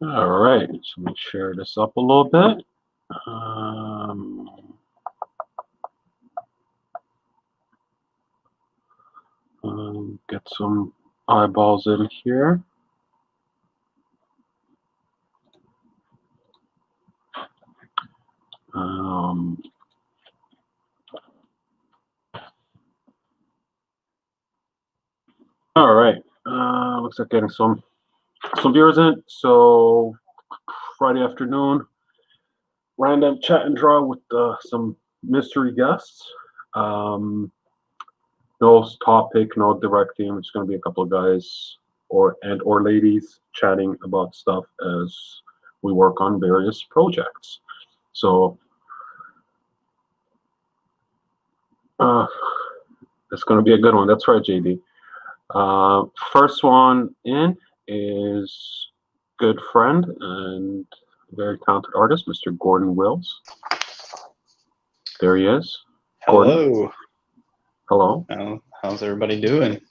All right, so let me share this up a little bit. Um, get some eyeballs in here. Um, all right, looks like getting some viewers in. So Friday afternoon, random chat and draw with some mystery guests. No topic, no direct theme. It's going to be a couple of guys or ladies chatting about stuff as we work on various projects. So it's going to be a good one. That's right, JD. First one in is good friend and very talented artist, Mr. Gordon Wills. There he is. Hello. Gordon. Hello. How's everybody doing?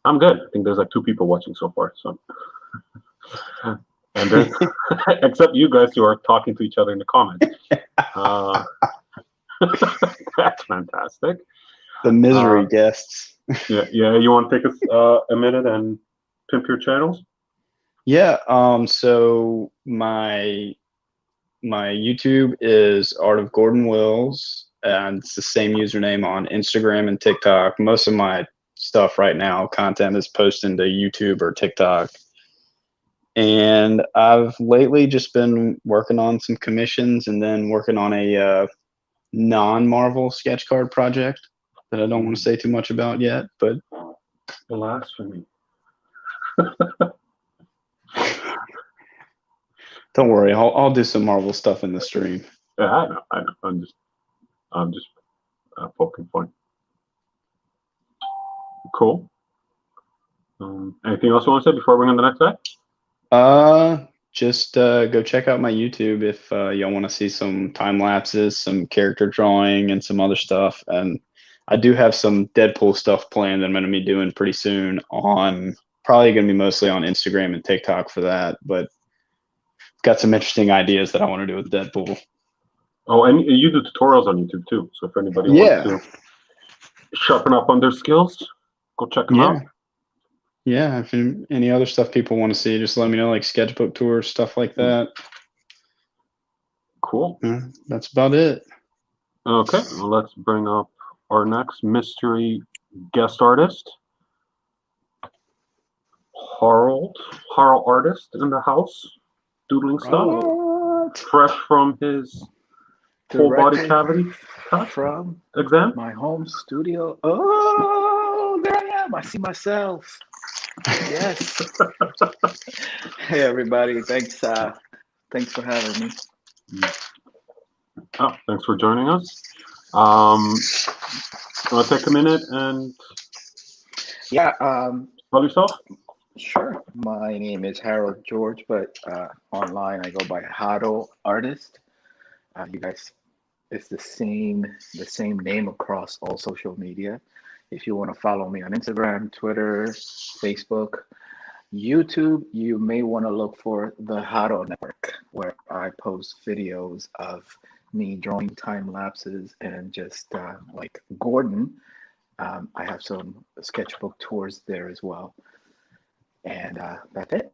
I'm good. I think there's like 2 people watching so far. So, and there's except you guys who are talking to each other in the comments. That's fantastic. The misery guests. Yeah. You want to take us a minute and pimp your channels? Yeah. So my YouTube is Art of Gordon Wills, and it's the same username on Instagram and TikTok. Most of my stuff right now, content, is posted to YouTube or TikTok. And I've lately just been working on some commissions and then working on a non-Marvel sketch card project that I don't want to say too much about yet, but Blasphemy. Don't worry, I'll do some Marvel stuff in the stream. Yeah, I know. I'm just poking fun. Cool. Anything else you want to say before we go on the next guy? Just go check out my YouTube if y'all want to see some time lapses, some character drawing, and some other stuff. And I do have some Deadpool stuff planned that I'm going to be doing pretty soon probably going to be mostly on Instagram and TikTok for that, but got some interesting ideas that I want to do with Deadpool. Oh, and you do tutorials on YouTube too. So if anybody wants to sharpen up on their skills, go check them out. Yeah, if any other stuff people want to see, just let me know, like sketchbook tours, stuff like that. Cool. That's about it. Okay, well, let's bring up our next mystery guest artist. Harold artist in the house, doodling stuff. Fresh from his whole body cavity from exam. My home studio. Oh, there I am. I see myself. Yes. Hey everybody, thanks for having me. Oh, thanks for joining us. Want to take a minute and tell yourself? Sure. My name is Harold George, but online I go by Hado Artist. You guys, it's the same name across all social media. If you want to follow me on Instagram, Twitter, Facebook, YouTube, you may want to look for the Hado Network, where I post videos of me drawing time lapses and just like Gordon. I have some sketchbook tours there as well. And that's it.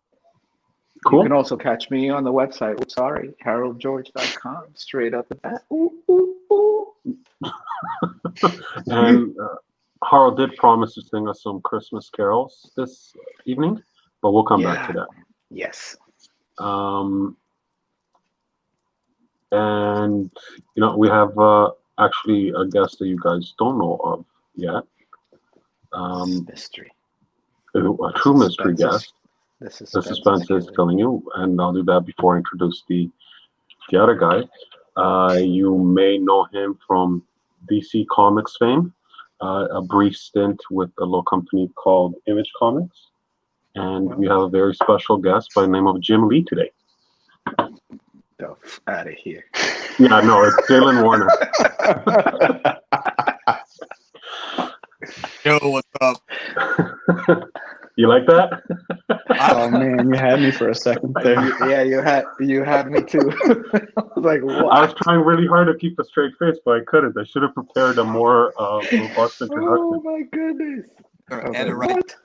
Cool. You can also catch me on the website. HaroldGeorge.com. Straight up the bat. And Harold did promise to sing us some Christmas carols this evening, but we'll come back to that. Yes. And we have actually a guest that you guys don't know of yet. Mystery. A true mystery guest. The suspense is killing you, and I'll do that before I introduce the other guy. You may know him from DC Comics fame, a brief stint with a little company called Image Comics, and we have a very special guest by the name of Jim Lee today. The out of here. Yeah, no, it's Jalen Warner. Yo, what's up? You like that? Oh man, you had me for a second there. Yeah, you had me too. I was like, what? I was trying really hard to keep a straight face, but I couldn't. I should have prepared a more robust introduction. Oh my goodness. What?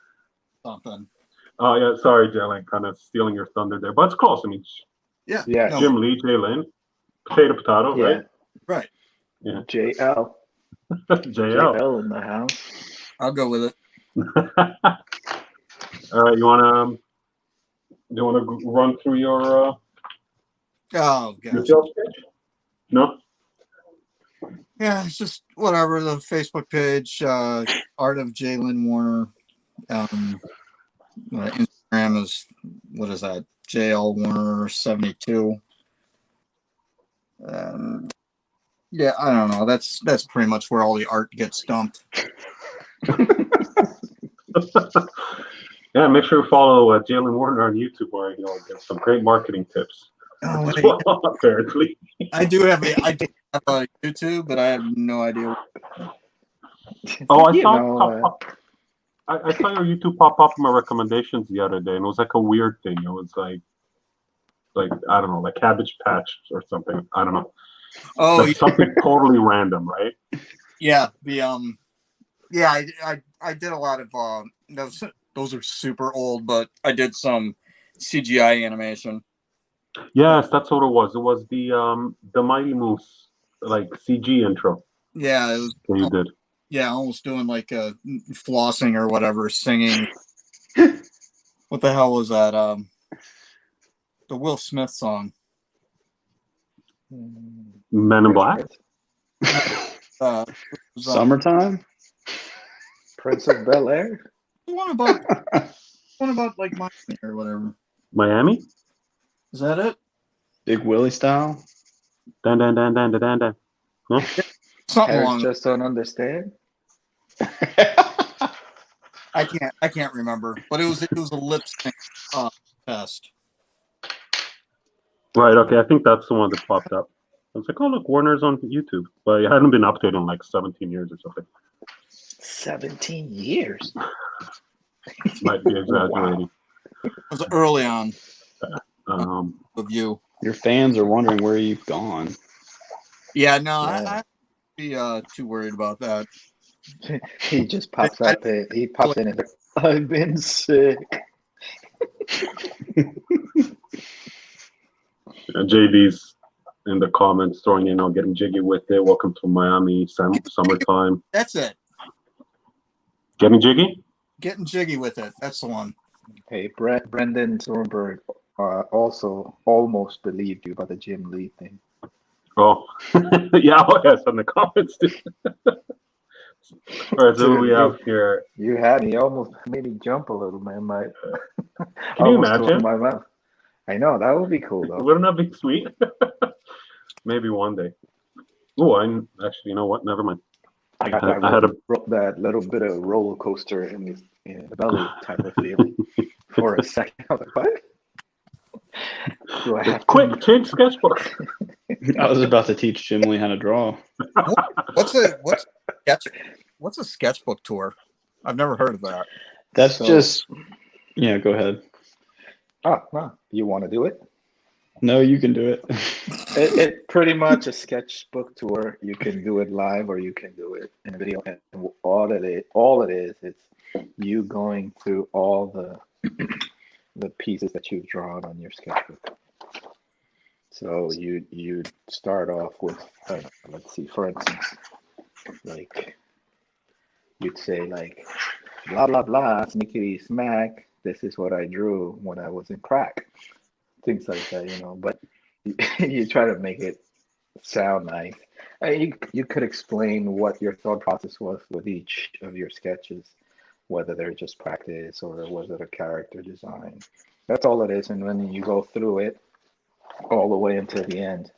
Something. Oh yeah, sorry, Jalen, kind of stealing your thunder there, but it's close. I mean, Yeah. Yeah. No, Jim Lee, Jay Lynn, potato, Yeah. right? right. Yeah. JL. JL. JL in the house. I'll go with it. All right, you wanna run through your Oh, gosh. sales page? No. Yeah, it's just whatever. The Facebook page, Art of Jalen Warner. Instagram is, what is that? JL Warner 72. Yeah, I don't know. That's pretty much where all the art gets dumped. Yeah, make sure you follow Jalen Warner on YouTube, where you'll get some great marketing tips. Oh, as well, apparently. I do have a YouTube, but I have no idea. Oh, I saw know, it pop up. I saw your YouTube pop up in my recommendations the other day, and it was like a weird thing. It was like I don't know, like Cabbage Patch or something. I don't know. Oh, like something totally random, right? Yeah. I did a lot of those are super old, but I did some CGI animation. Yes, that's what it was. It was the Mighty Moose like CG intro. Yeah, it was. That you did. Yeah, almost doing like a flossing or whatever, singing. What the hell was that? The Will Smith song. Men in Black. Summertime. Prince of Bel Air. One about like Miami or whatever. Miami. Is that it? Big Willie style. Dan. No? Something Parents long. just don't understand. I can't remember, but it was a lip sync test. Right. Okay. I think that's the one that popped up. I was like, oh look, Warner's on YouTube, but it hadn't been updated in like 17 years or something. 17 years. Might be exaggerating. It was early on Of you. Your fans are wondering where you've gone. Yeah, no, Yeah. I'd be too worried about that. He just pops up. He pops in and I've been sick. JB's in the comments throwing in on getting jiggy with it. Welcome to Miami, summertime. That's it. Getting jiggy? Getting jiggy with it. That's the one. Hey, Brendan Thornburg also almost believed you about the Jim Lee thing. Oh, yeah. Oh, yes, in the comments too. All right, so Dude, we have here. You had me almost made me jump a little, man. Can you imagine? My mouth. I know that would be cool though. Wouldn't that be sweet? Maybe one day. Oh, actually, you know what? Never mind. I got that little bit of roller coaster in the belly type of feeling for a second. I was like, what? Do I have Quick, change sketchbook. I was about to teach Jim Lee how to draw. What's a sketchbook tour? I've never heard of that. That's just, go ahead. Oh, well, you want to do it? No, you can do it. It's pretty much a sketchbook tour. You can do it live or you can do it in a video. And all it is, it's you going through all the pieces that you've drawn on your sketchbook. So you start off with, let's see, for instance, like you'd say like, blah, blah, blah, snickety smack. This is what I drew when I was in crack. Things like that, but you try to make it sound nice. You could explain what your thought process was with each of your sketches, whether they're just practice or was it a character design. That's all it is. And when you go through it all the way until the end,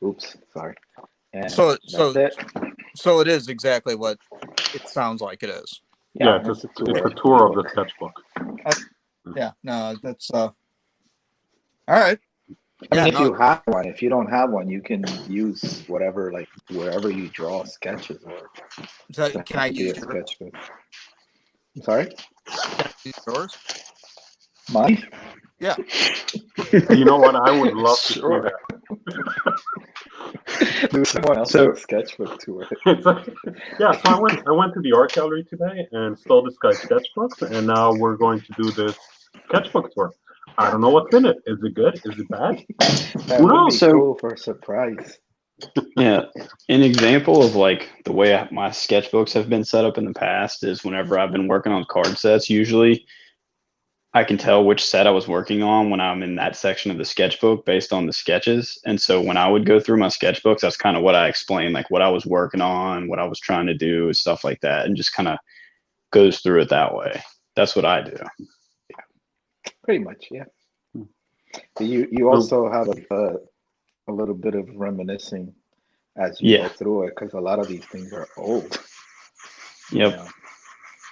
oops, sorry. And So it is exactly what it sounds like it is. Yeah, it's a tour of the sketchbook. Yeah, no, that's all right. I mean, if you have one, if you don't have one, you can use whatever, like wherever you draw sketches or. Can I use a sketchbook? I'm sorry. Can I use yours? Mine? Yeah. You know what? I would love to Sure. see that. Do someone else So- have a sketchbook to it? It's like, yeah, so I went to the art gallery today and stole this guy's sketchbooks, and now we're going to do this sketchbook tour. I don't know what's in it. Is it good? Is it bad? That Who would knows? be So- cool for a surprise. Yeah, an example of like the way my sketchbooks have been set up in the past is whenever I've been working on card sets, usually I can tell which set I was working on when I'm in that section of the sketchbook based on the sketches. And so when I would go through my sketchbooks, that's kind of what I explained, like what I was working on, what I was trying to do, stuff like that, and just kind of goes through it that way. That's what I do. Pretty much, yeah. You also have a little bit of reminiscing as you go through it, because a lot of these things are old. Yep. You know?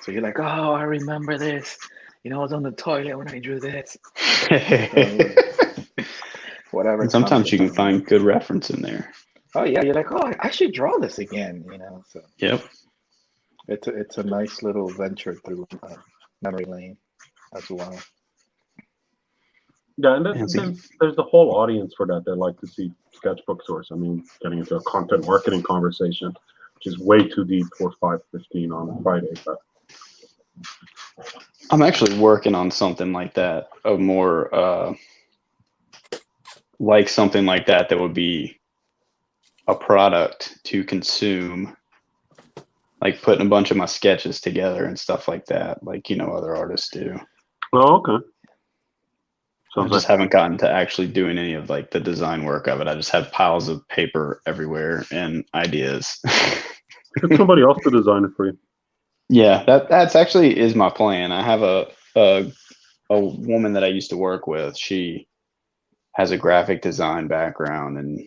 So you're like, oh, I remember this. I was on the toilet when I drew this. Whatever. And sometimes you can comes to mind. find good reference in there. Oh yeah, you're like, oh, I should draw this again. So Yep. it's a nice little venture through memory lane as well. Yeah, and there's a whole audience for that. They like to see sketchbook tours. I mean, getting into a content marketing conversation, which is way too deep for 5:15 on a Friday. But I'm actually working on something like that, a more like something like that would be a product to consume, like putting a bunch of my sketches together and stuff like that, like other artists do. oh, okay. I just haven't gotten to actually doing any of like the design work of it. I just have piles of paper everywhere and ideas. Get somebody else to design it for you. Yeah, that's actually is my plan. I have a woman that I used to work with. She has a graphic design background, and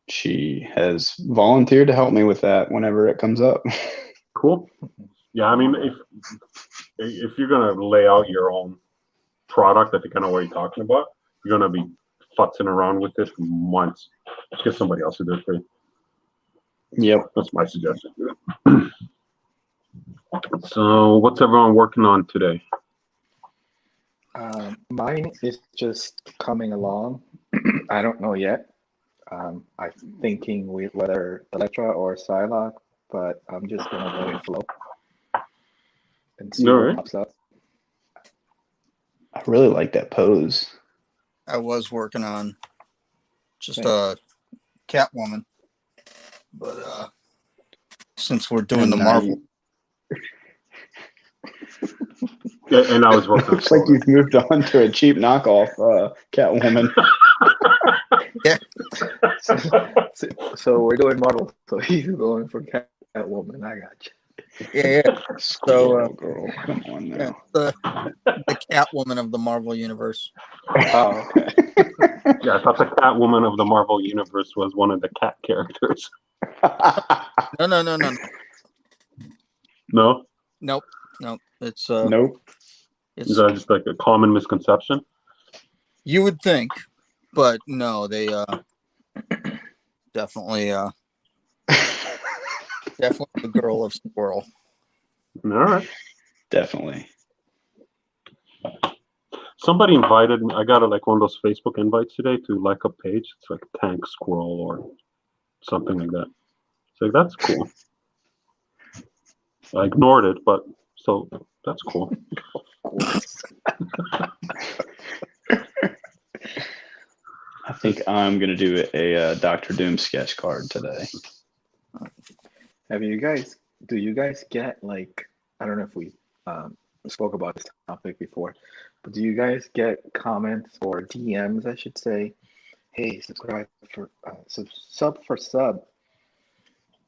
she has volunteered to help me with that whenever it comes up. Cool. Yeah, I mean, if you're gonna lay out your own product, I think I know what you're talking about. You're gonna be futzing around with it for months. Just get somebody else to do it for you. Yep. That's my suggestion. So, what's everyone working on today? Mine is just coming along. I don't know yet. I'm thinking whether Electra or Psylocke, but I'm just gonna go with flow and see what pops up. I really like that pose. I was working on just a Catwoman, but since we're doing the Marvel, and I was working. Looks like you've moved on to a cheap knockoff Catwoman. Yeah. So we're doing Marvel. So he's going for Catwoman. I got you. Yeah. So, girl, come on now. Yeah, the Catwoman of the Marvel universe. Oh. Yeah, I thought the Catwoman of the Marvel universe was one of the cat characters. No. No. Nope. It's nope. Is that just like a common misconception? You would think, but no, they definitely the girl of Squirrel. All right. Definitely. Somebody invited me. I got like one of those Facebook invites today to like a page. It's like Tank Squirrel or something like that. So that's cool. I ignored it, but so that's cool. I think I'm gonna do a Dr. Doom sketch card today. Do you guys get like, I don't know if we spoke about this topic before, but do you guys get comments or DMs, I should say, hey, subscribe for sub for sub,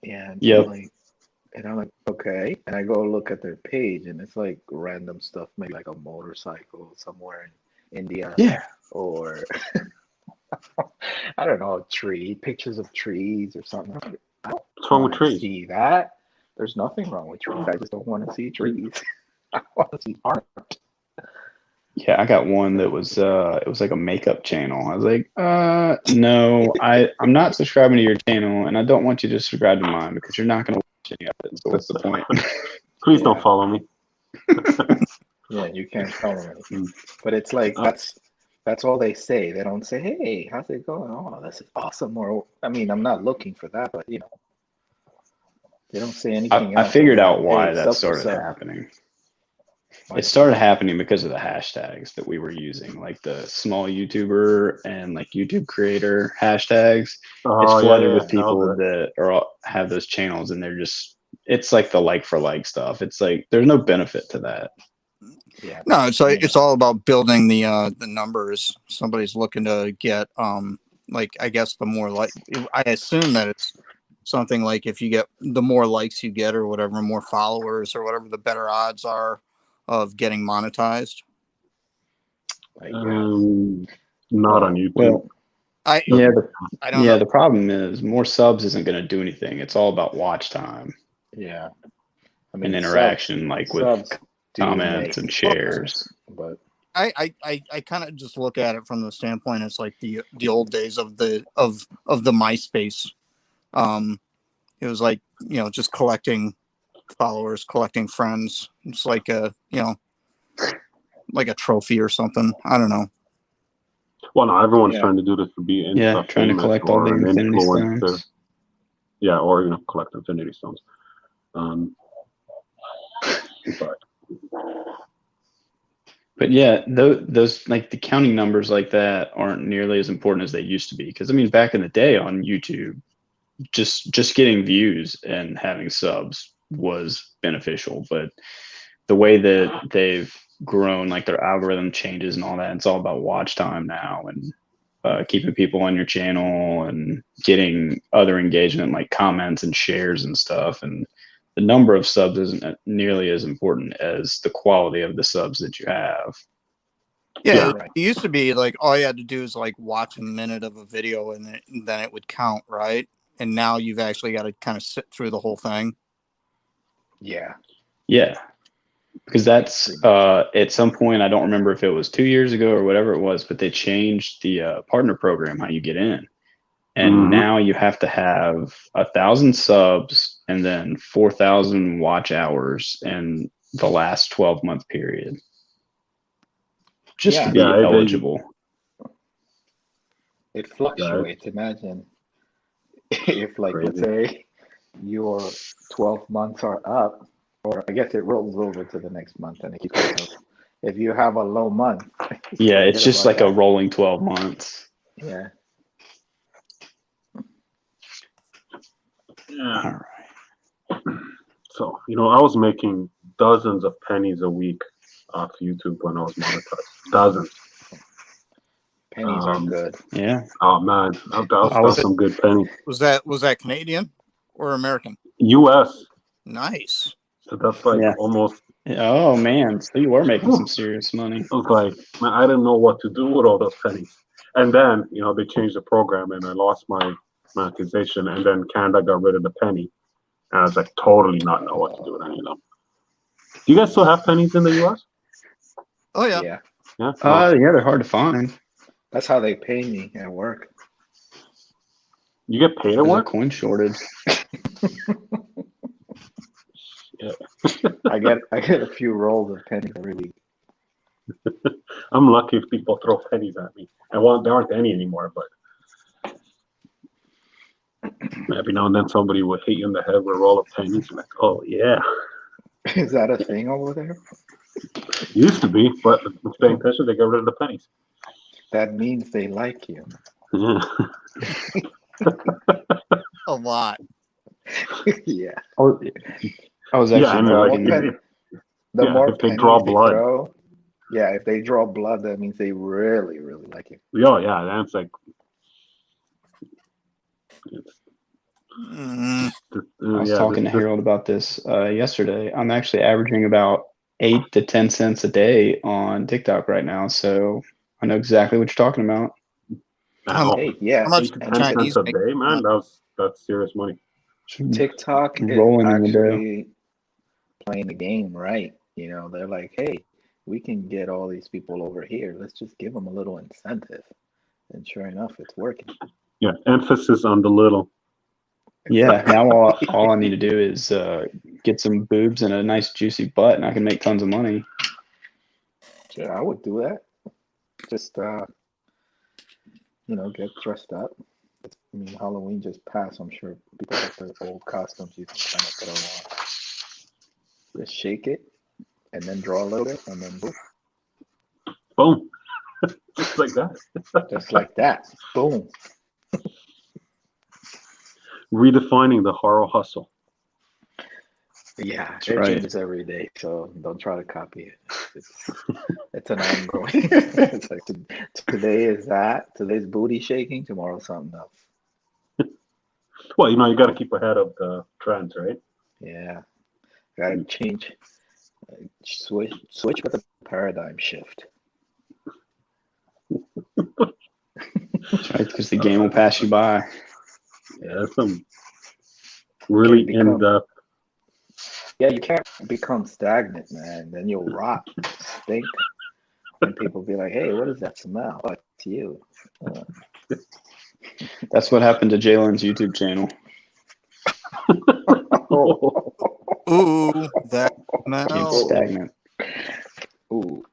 and yep. I'm like, okay, and I go look at their page and it's like random stuff, maybe like a motorcycle somewhere in India, or I don't know, pictures of trees or something. What's wrong with trees? See that? There's nothing wrong with trees. I just don't want to see trees. I want to see art. Yeah, I got one that was it was like a makeup channel. I was like, no, I'm not subscribing to your channel, and I don't want you to subscribe to mine because you're not gonna watch any of it. So what's the point? Please don't follow me. Yeah, you can't tell them anything. Mm. But it's like that's all they say. They don't say, "Hey, how's it going? Oh, this is awesome." Or I mean, I'm not looking for that, but they don't say anything I else. figured Like, out why "Hey, that sub for started sub." happening. Why It is that? started happening because of the hashtags that we were using, like the small YouTuber and like YouTube creator hashtags. It's Oh, flooded yeah. with That was people it. that have those channels, and they're just, it's like the like for like stuff. It's like there's no benefit to that. Yeah. No, it's like it's all about building the numbers. Somebody's looking to get like I guess the more like I assume that it's something like if you get the more likes you get or whatever, more followers or whatever, the better odds are of getting monetized. I guess. Not on YouTube. Well, I yeah, I don't know. the problem is more subs isn't going to do anything. It's all about watch time Yeah. I and mean, interaction, like with subs do comments make and shares. but I kind of just look at it from the standpoint it's like the old days of the MySpace. It was like just collecting followers, collecting friends. It's like a like a trophy or something. I don't know. Well, no, everyone's Yeah. trying to do this to be Trying to famous collect all the or an Infinity influencer. Stones. Yeah, or collect Infinity Stones. But yeah, those like the counting numbers like that aren't nearly as important as they used to be. Because I mean, back in the day on YouTube, just getting views and having subs was beneficial. But the way that they've grown, like their algorithm changes and all that, it's all about watch time now and keeping people on your channel and getting other engagement like comments and shares and stuff. And the number of subs isn't nearly as important as the quality of the subs that you have. Yeah, Right. it used to be like all you had to do is like watch a minute of a video and then it would count, right? And now you've actually got to kind of sit through the whole thing. Yeah. Yeah. Because that's at some point, I don't remember if it was 2 years ago or whatever it was, but they changed the partner program, how you get in. And now you have to have 1,000 subs and then 4,000 watch hours in the last 12-month period just to be eligible. It fluctuates. Imagine if, like, let's say your 12 months are up, or I guess it rolls over to the next month and it keeps going up. If you have a low month, yeah, it's just like a rolling 12 months. Yeah. Yeah. All right. So, I was making dozens of pennies a week off YouTube when I was monetized. Dozens. Pennies are good. Yeah. Oh man, that was some good pennies. Was that Canadian or American? U.S. Nice. So that's like almost. Oh man, so you were making some serious money. I was like, man, I didn't know what to do with all those pennies. And then, they changed the program and I lost my monetization. And then Canada got rid of the penny. And I was like, totally not know what to do with any of them. Do you guys still have pennies in the U.S.? Oh, yeah. Yeah. Yeah? Yeah, they're hard to find. That's how they pay me at work. You get paid at work? There's a coin shortage. Yeah. I get a few rolls of pennies every week. I'm lucky if people throw pennies at me. There aren't any anymore, but every now and then somebody will hit you in the head with a roll of pennies. Like, oh yeah. Is that a thing over there? Used to be, but with paying attention, they got rid of the pennies. That means they like you. Yeah. A lot. Yeah. I was actually the more if they draw blood. Throw, if they draw blood, that means they really, really like you. Oh yeah, that's like. I was talking to Harold about this yesterday. I'm actually averaging about 8 to 10 cents a day on TikTok right now, so I know exactly what you're talking about. How much 8 to 10 cents a day, man. That's serious money. TikTok is actually playing the game right. They're like, hey, we can get all these people over here. Let's just give them a little incentive. And sure enough, it's working. Yeah, emphasis on the little. Yeah, now all I need to do is get some boobs and a nice juicy butt, and I can make tons of money. Yeah, I would do that. Just get dressed up. I mean, Halloween just passed. I'm sure people have their old costumes you can kind of throw on. Just shake it, and then draw a little bit, and then boom. Boom. Just like that. Just like that. Boom. Redefining the horror hustle. Yeah, That's it right. changes every day, so don't try to copy it. It's an ongoing. It's like today is that. Today's booty shaking. Tomorrow's something else. Well, you got to keep ahead of the trends, right? Yeah, gotta change. Switch with a paradigm shift. That's right, because the game will pass you by. Yeah, that's some really in-depth. Yeah, you can't become stagnant, man. Then you'll rot, stink, and people be like, "Hey, what is that smell?" Oh, it's you. That's what happened to Jalen's YouTube channel. Ooh, that It's smell. stagnant. Ooh.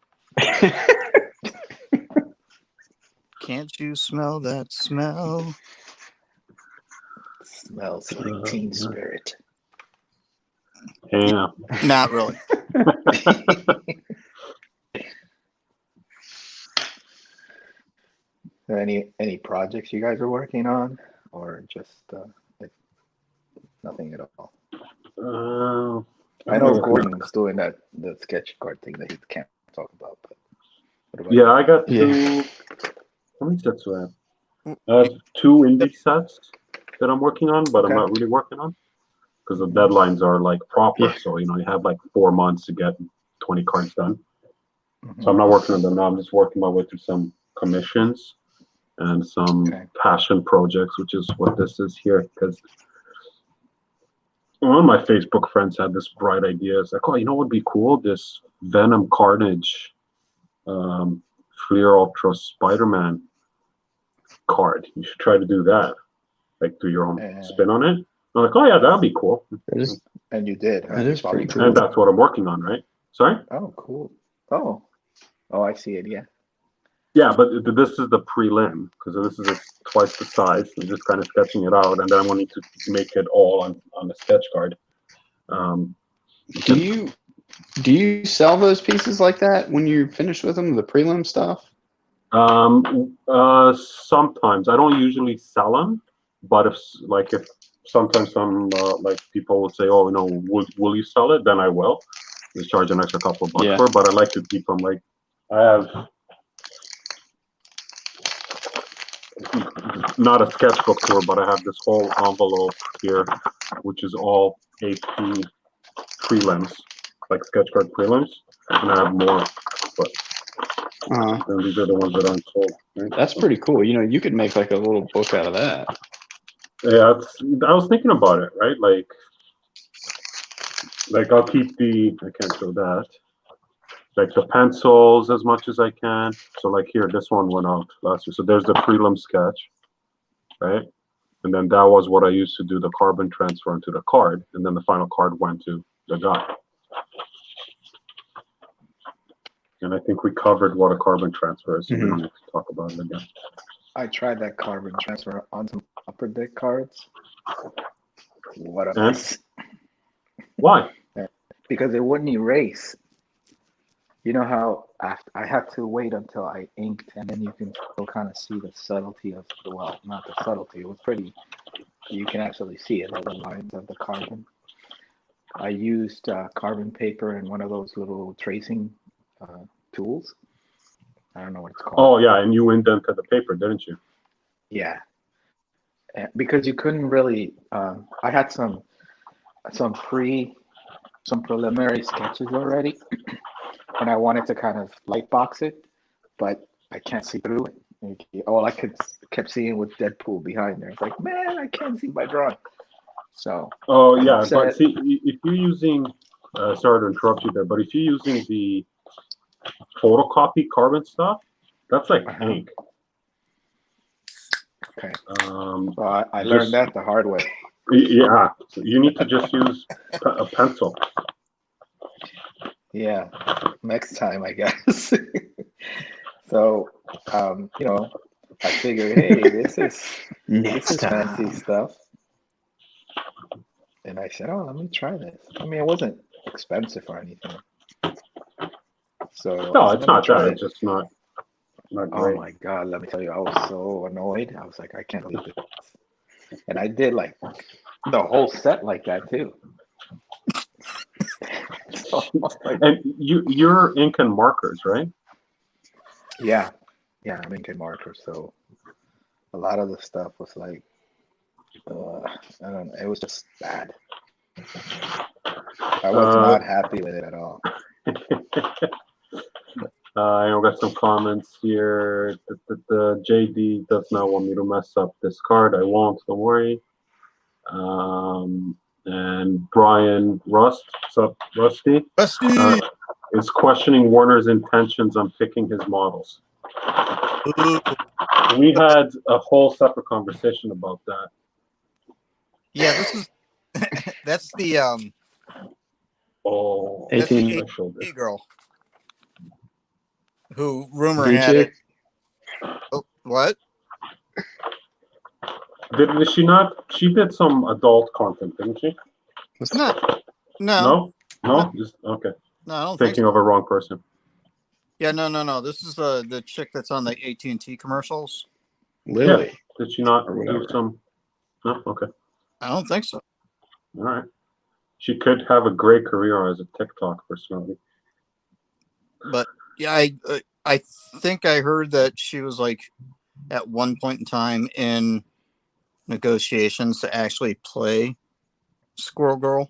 Can't you smell that smell? Smells like Teen Spirit. Yeah. Not really. Any projects you guys are working on, or just nothing at all? I know Gordon's doing the sketch card thing that he can't talk about. But what about yeah, I got two. How many sets do I have? I have 2 indie sets that I'm working on, but I'm not really working on because the deadlines are like proper. Yeah. So you have like 4 months to get 20 cards done. So I'm not working on them now. I'm just working my way through some commissions and some passion projects, which is what this is here. Because one of my Facebook friends had this bright idea. It's like, oh, you know what would be cool? This Venom Carnage Fleer Ultra Spider-Man card. You should try to do that. Like do your own spin on it. I'm like, oh yeah, that'd be cool. And you did. That is pretty cool. And that's what I'm working on, right? Sorry? Oh, cool. Oh, I see it. Yeah. Yeah, but this is the prelim because this is twice the size. I'm just kind of sketching it out, and then I'm wanting to make it all on the sketch card. Do you sell those pieces like that when you're finished with them, the prelim stuff? Sometimes I don't usually sell them, but if sometimes some like people will say, oh, will you sell it? Then I will. Just charge an extra couple of bucks for it, but I like to keep them. Like I have not a sketchbook tour, but I have this whole envelope here, which is all AP prelims, like sketch card prelims, and I have more, but and these are the ones that aren't sold. Right? That's pretty cool. You could make like a little book out of that. Yeah, I was thinking about it, right? Like I'll keep I can't show that. Like the pencils as much as I can. So like here, this one went out last year. So there's the prelim sketch, right? And then that was what I used to do the carbon transfer into the card. And then the final card went to the guy. And I think we covered what a carbon transfer is. So we don't need to talk about it again. I tried that carbon transfer on some upper deck cards. What a mess. Why? Because it wouldn't erase. You know how I had to wait until I inked, and then you can still kind of see the subtlety of not the subtlety. It was pretty. You can actually see it, the lines of the carbon. I used carbon paper and one of those little tracing tools. I don't know what it's called. Oh yeah, and you indented the paper, didn't you? Yeah, because you couldn't really. I had some preliminary sketches already, and I wanted to kind of light box it, but I can't see through it. All I kept seeing was Deadpool behind there. It's like, man, I can't see my drawing. So. Oh yeah, but see, if you're using, sorry to interrupt you there, but if you're using the photocopy carbon stuff, that's like ink. Okay. Well, I learned that the hard way. Yeah, so you need to just use a pencil. Yeah, next time, I guess. So, I figured, hey, this Next is fancy time. stuff. And I said, oh, let me try this. I mean, it wasn't expensive or anything. So No, I said, it's let me not try that. it. It's just not Oh great. my God, let me tell you, I was so annoyed. I was like, I can't believe this. And I did like the whole set like that too. So, like, And you're ink and markers, right? yeah, I'm inking marker. So a lot of the stuff was like, I don't know, it was just bad. I was not happy with it at all. I got some comments here. The JD does not want me to mess up this card. I won't. Don't worry. And Brian Rust, what's up, Rusty? Rusty. Is questioning Warner's intentions on picking his models. We had a whole separate conversation about that. Yeah, this is that's the That's the 18 girl who rumor Blue had chick? it. Oh, what? Did she not? She did some adult content, didn't she? No. Just okay. No, I don't Thinking think so. of a wrong person. Yeah, no. This is the chick that's on the AT&T commercials. Lily. Yeah. Did she not or do whatever. some? No. Okay. I don't think so. All right. She could have a great career as a TikTok personality. But yeah, I think I heard that she was like at one point in time in negotiations to actually play Squirrel Girl.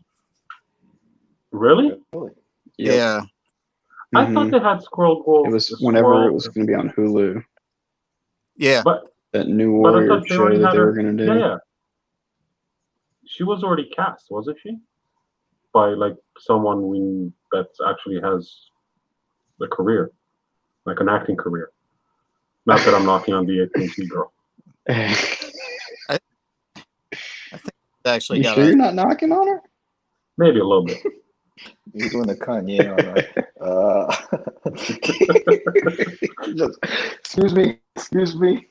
Really? Really? Yep. Yeah. I thought they had Squirrel Girl. It was whenever it was going to be on Hulu. Yeah. But that New but I Warrior thought they show already that had they her. were going to do. Yeah. She was already cast, wasn't she? By like someone that actually has a career, like an acting career. Not that I'm knocking on the AT&T girl. I think actually You got sure you're not knocking on her? Maybe a little bit. You're doing the Kanye on excuse me.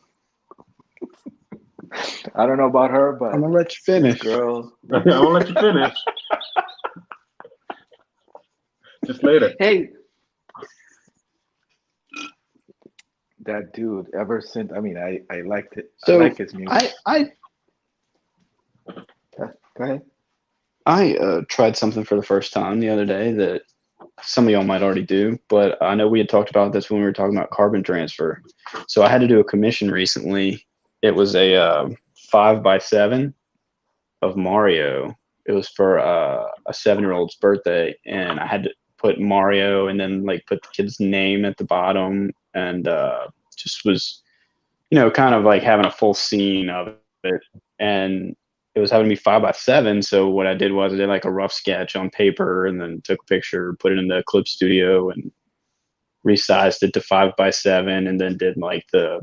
I don't know about her, but I'm gonna let you finish. Girls. I'm gonna let you finish. Just later. Hey, that dude. Ever since, I mean, I liked it. So I like his music. Go ahead. I tried something for the first time the other day that some of y'all might already do, but I know we had talked about this when we were talking about carbon transfer. So I had to do a commission recently. It was a 5x7 of Mario. It was for a 7-year-old's birthday, and I had to put Mario and then like put the kid's name at the bottom, and just was, kind of like having a full scene of it. And it was having to be 5x7. So what I did was I did like a rough sketch on paper and then took a picture, put it in the Clip Studio, and resized it to 5x7, and then did like the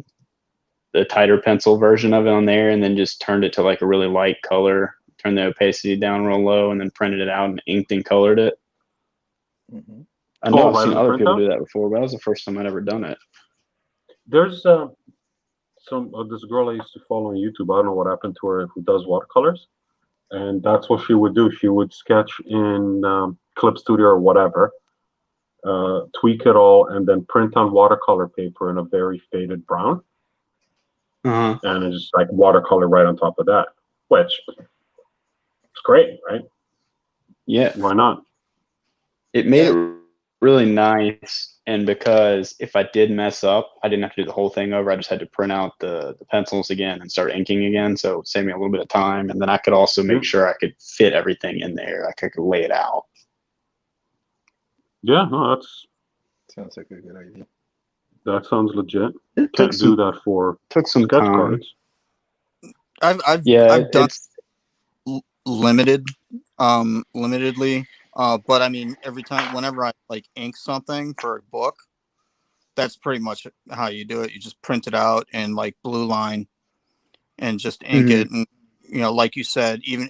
tighter pencil version of it on there, and then just turned it to like a really light color, turned the opacity down real low, and then printed it out and inked and colored it. Mm-hmm. I know I've by seen the other people printout? do that before, but that was the first time I'd ever done it. There's this girl I used to follow on YouTube. I don't know what happened to her, who does watercolors, and that's what she would do. She would sketch in Clip Studio or whatever, tweak it all, and then print on watercolor paper in a very faded brown, Uh-huh. and it's just like watercolor right on top of that, which it's great, right? Yeah. Why not? It made it really nice, and because if I did mess up, I didn't have to do the whole thing over. I just had to print out the pencils again and start inking again, so it saved me a little bit of time. And then I could also make sure I could fit everything in there. Like I could lay it out. Yeah, no, Sounds like a good idea. that sounds legit. It Can't do that for took some sketch time. cards. I've done limitedly. But I mean, whenever I like ink something for a book, that's pretty much how you do it. You just print it out in like blue line and just ink it. And, like you said, even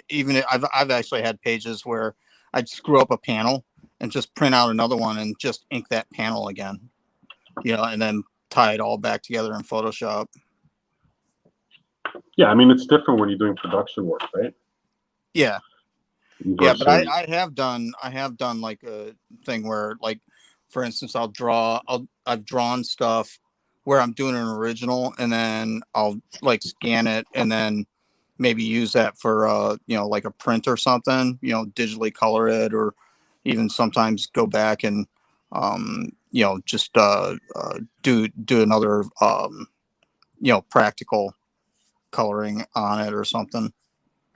I've actually had pages where I'd screw up a panel and just print out another one and just ink that panel again, and then tie it all back together in Photoshop. Yeah, I mean, it's different when you're doing production work, right? Yeah. Yeah, but I have done like a thing where, like, for instance, I've drawn stuff where I'm doing an original, and then I'll like scan it and then maybe use that for like a print or something, digitally color it, or even sometimes go back and just do another practical coloring on it or something.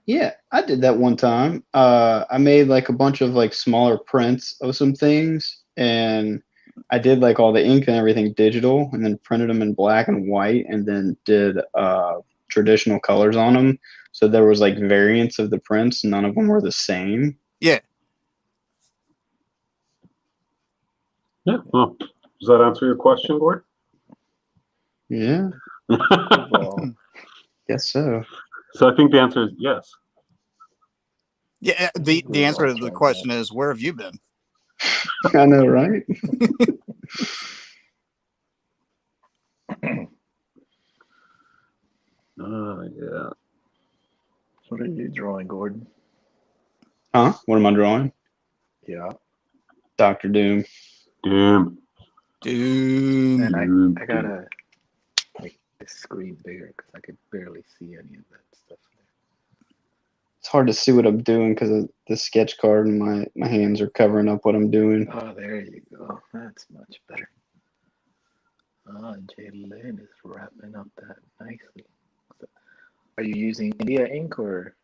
Yeah, I did that one time. I made like a bunch of like smaller prints of some things, and I did like all the ink and everything digital, and then printed them in black and white, and then did traditional colors on them. So there was like variants of the prints. None of them were the same. Yeah. Yeah. Well, does that answer your question, Gord? Yeah. Well, Guess so. So I think the answer is yes. Yeah. The answer to the question is, where have you been? I know, right? Yeah. What are you drawing, Gordon? Huh? What am I drawing? Yeah. Dr. Doom. Doom. And I gotta make the screen bigger because I could barely see any of that stuff there. It's hard to see what I'm doing because of the sketch card, and my hands are covering up what I'm doing. Oh, there you go. That's much better. Oh, Jay Lynn is wrapping up that nicely. So, are you using India ink or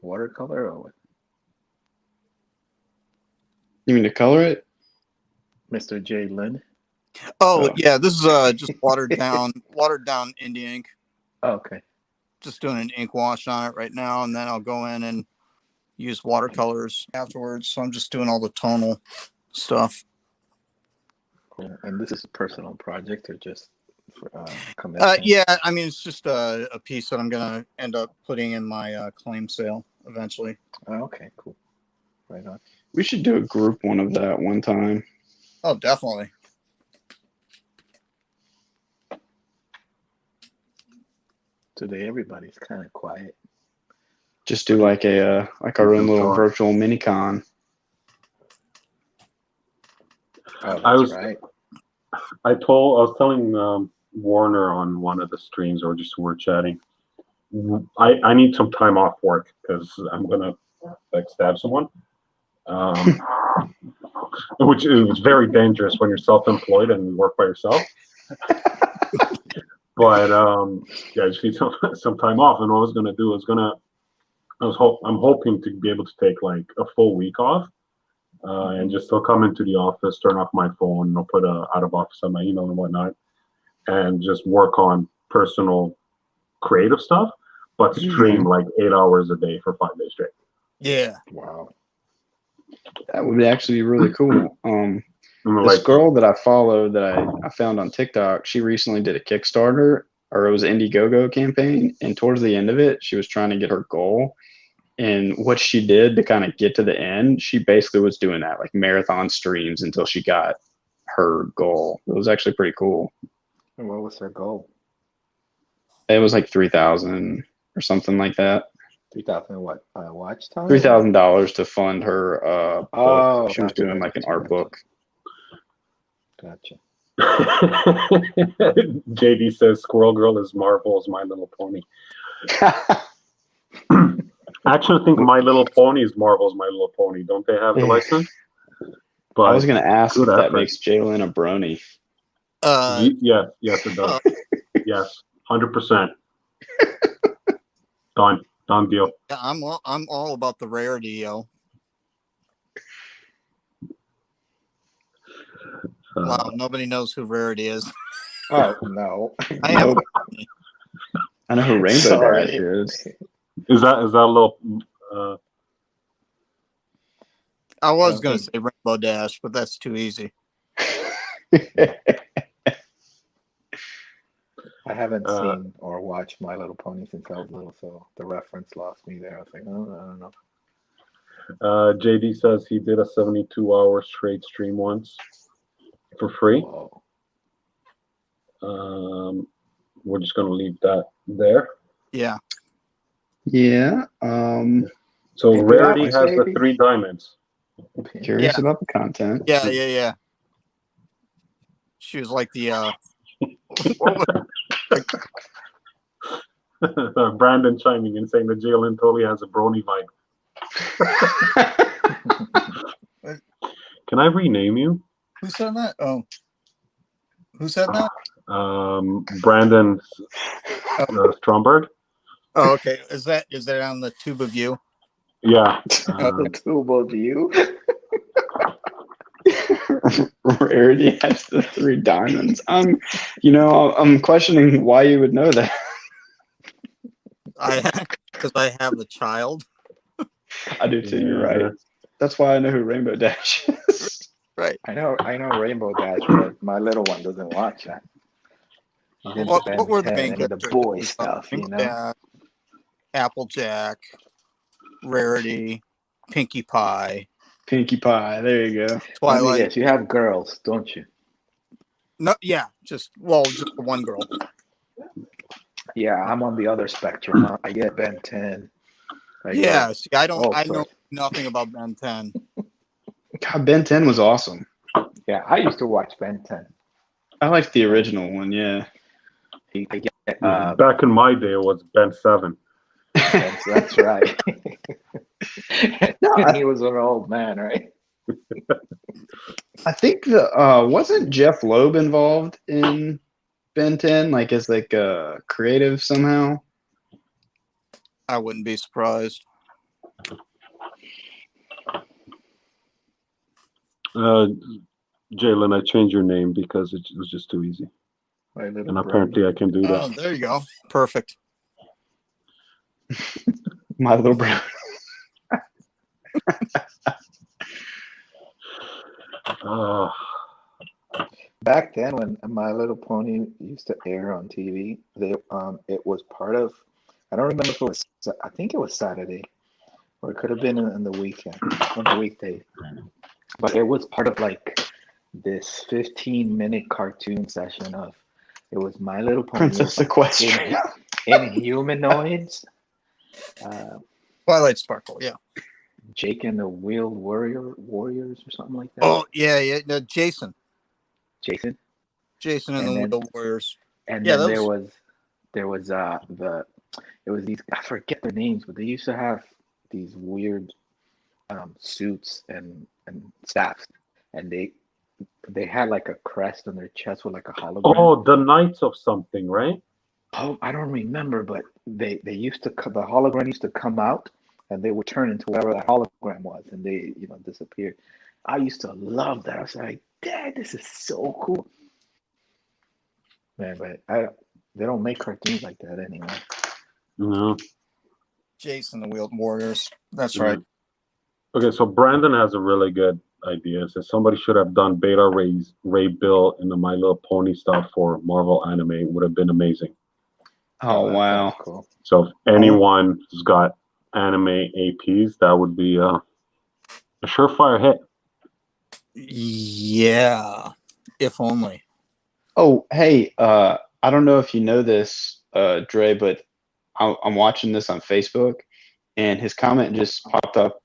watercolor or what? You mean to color it? Mr. Jay Lynn? Oh, yeah, this is just watered down India ink. Oh, okay. Just doing an ink wash on it right now, and then I'll go in and use watercolors afterwards. So I'm just doing all the tonal stuff. Cool. And this is a personal project or just for commission? Yeah, I mean, it's just a piece that I'm gonna end up putting in my claim sale eventually. Oh, okay, cool. Right on. We should do a group one of that one time. Oh, definitely. Today everybody's kind of quiet. Just do like our own little virtual mini con. Oh, that's right. I was telling Warner on one of the streams, or just we were chatting. I need some time off work because I'm gonna like stab someone, which is very dangerous when you're self-employed and you work by yourself. But yeah, I just need some time off. And what I was gonna do is I'm hoping to be able to take like a full week off, and just still come into the office, turn off my phone, and I'll put out of office on my email and whatnot, and just work on personal creative stuff, but stream like 8 hours a day for 5 days straight. Yeah. Wow. That would actually be really cool. This girl that I follow that I found on TikTok, she recently did a Kickstarter, or it was an Indiegogo campaign, and towards the end of it, she was trying to get her goal. And what she did to kind of get to the end, she basically was doing that, like marathon streams until she got her goal. It was actually pretty cool. And what was her goal? It was like 3,000 or something like that. 3,000 what? Watch time? $3,000 to fund her book. She was doing like an art book. Gotcha. JD says Squirrel Girl is Marvel's My Little Pony. I actually think My Little Pony is Marvel's My Little Pony. Don't they have the license? But I was going to ask if that makes Jalen a brony. Yes, it does. Yes, 100%. Done deal. Yeah, I'm all about the rarity, yo. Wow, nobody knows who Rarity is. Oh no, I know who Rainbow Dash is. Is that a little? I was going to say Rainbow Dash, but that's too easy. I haven't seen or watched My Little Pony since I was little, so the reference lost me there. I was like, oh, I don't know. JD says he did a 72-hour straight stream once for free. Whoa. We're just gonna leave that there. Yeah. Yeah. So Maybe Rarity that has one, the maybe. 3 diamonds. Curious Yeah. about the content. Yeah. She was like the what was, Brandon chiming in saying that Jalen totally has a brony vibe. Can I rename you? who said that? Oh. Who said that? Brandon Stromberg. Oh, okay. Is that on the tube of you? Yeah. The tube of you. Rarity has the 3 diamonds. I'm questioning why you would know that. Because I have a child. I do too. You're right. That's why I know who Rainbow Dash is. Right. I know Rainbow Dash, but my little one doesn't watch that. What were the main the characters? boy stuff, you know? Yeah. Applejack, Rarity, Pinkie Pie, Pinkie Pie. There you go. Twilight. Yes, you have girls, don't you? No, yeah, just the one girl. Yeah, I'm on the other spectrum. I get Ben 10. Yeah, see, I know sorry. nothing about Ben 10. God, Ben 10 was awesome. Yeah, I used to watch Ben 10. I liked the original one. Yeah. Back in my day, it was Ben 7. That's right. And he was an old man, right? I think wasn't Jeff Loeb involved in Ben 10, like as like a creative somehow? I wouldn't be surprised. Jalen, I changed your name because it was just too easy. And apparently I can do that. Oh, there you go. Perfect. My Little Brown. Back then, when My Little Pony used to air on TV, it was part of. I don't remember if it was. I think it was Saturday, or it could have been in the weekend, on the weekday. But it was part of like this 15-minute cartoon session of. It was My Little Pony. Princess Equestria. In humanoids. Twilight Sparkle, yeah. Jake and the Wheeled Warriors or something like that. Oh, yeah. No, Jason Jason and the Wheeled Warriors. And yeah, then there was these, I forget their names, but they used to have these weird suits and staffs, and they had like a crest on their chest with like a hologram. Oh, the Knights of something, right? Oh, I don't remember, but they used to, the hologram used to come out and they would turn into whatever that hologram was, and they disappeared. I used to love that. I was like, Dad, this is so cool. Man, but they don't make cartoons like that anymore. No. Jason the Wheeled Warriors. That's right. Okay, so Brandon has a really good idea. So somebody should have done Beta Ray Bill in the My Little Pony stuff for Marvel Anime. It would have been amazing. Oh, wow. Cool. So if anyone has got anime APs, that would be a surefire hit. Yeah, if only. Oh, hey, I don't know if you know this, Dre, but I'm watching this on Facebook, and his comment just popped up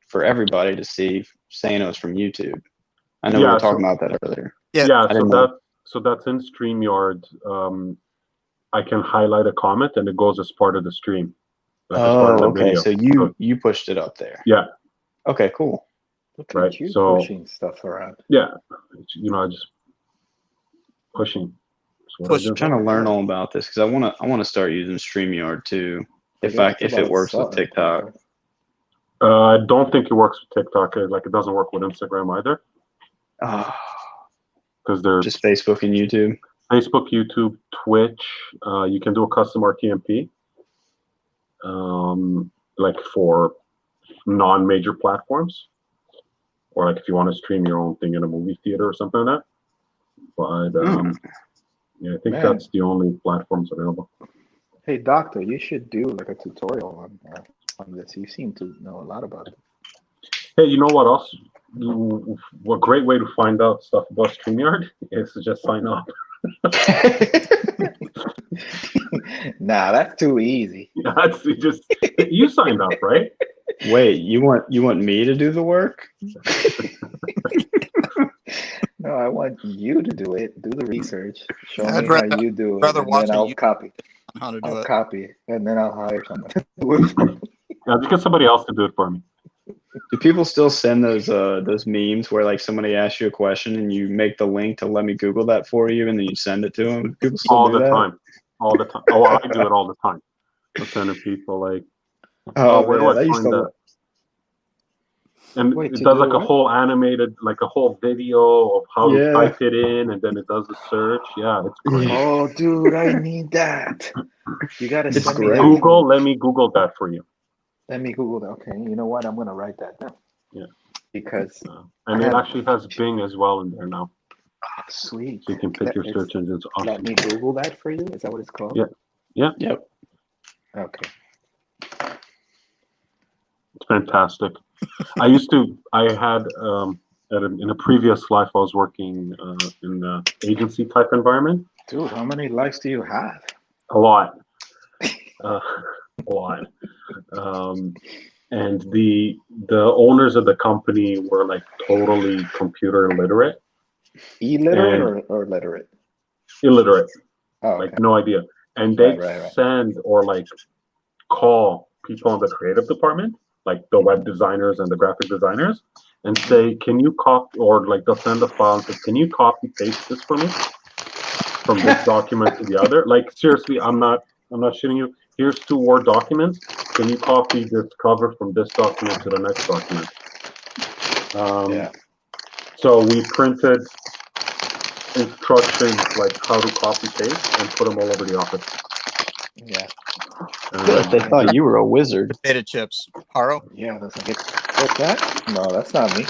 for everybody to see, saying it was from YouTube. I know we were talking about that earlier. Yeah, so that's in StreamYard. I can highlight a comment, and it goes as part of the stream. Okay. So you pushed it up there. Yeah. Okay, cool. Look at you pushing stuff around. Yeah, I just pushing. I'm trying to learn all about this because I want to start using StreamYard too. If it works with TikTok. I don't think it works with TikTok. Like it doesn't work with Instagram either. Because they're just Facebook and YouTube. Facebook, YouTube, Twitch. You can do a custom RTMP. Like for non-major platforms, or like if you want to stream your own thing in a movie theater or something like that. But yeah, I think that's the only platforms available. Hey, Doctor, you should do like a tutorial on this. You seem to know a lot about it. Hey, you know what else? What great way to find out stuff about StreamYard is to just sign up. Nah, that's too easy. That's just you signed up, right? Wait, you want me to do the work? No, I want you to do it. Do the research. Show I'd me rather- how you do it, rather and watch then a I'll YouTube- copy. On how to do I'll it. copy, and then I'll hire someone to do it for me. Yeah, just get somebody else to do it for me. Do people still send those memes where like somebody asks you a question and you make the link to let me Google that for you and then you send it to them? Do people still All do the that? time. All the time. Oh, I do it all the time. I send to people like, Oh, where man, do I used find to. that? And Wait, it to does do like a what? whole animated, like a whole video of how Yeah. to type it in, and then it does the search. Yeah, it's great. Yeah. Oh, dude, I need that. You gotta It's send me great. that. Google, let me Google that for you. Let me Google that. Okay, you know what? I'm gonna write that down. Yeah. Because And I it have- actually has Bing as well in there now. sweet. So you can pick your It's- search engines. Let Awesome. me Google that for you. Is that what it's called? Yeah. Yep. Okay. It's fantastic. I had in a previous life, I was working in the agency type environment. Dude, how many likes do you have? A lot. A lot. And the owners of the company were like totally computer illiterate. Illiterate or literate? Illiterate. Oh, Like okay. no idea. And they Right. send or like call people in the creative department, like the web designers and the graphic designers, and say, can you copy, or like they'll send a file and say, can you copy paste this for me from this document to the other? Like seriously, I'm not shitting you. Here's 2 Word documents. Can you copy this cover from this document to the next document? Yeah. So we printed instructions like how to copy paste and put them all over the office. Yeah. They thought you were a wizard. Potato chips. Haro? Yeah. That's like what's that? No, that's not me.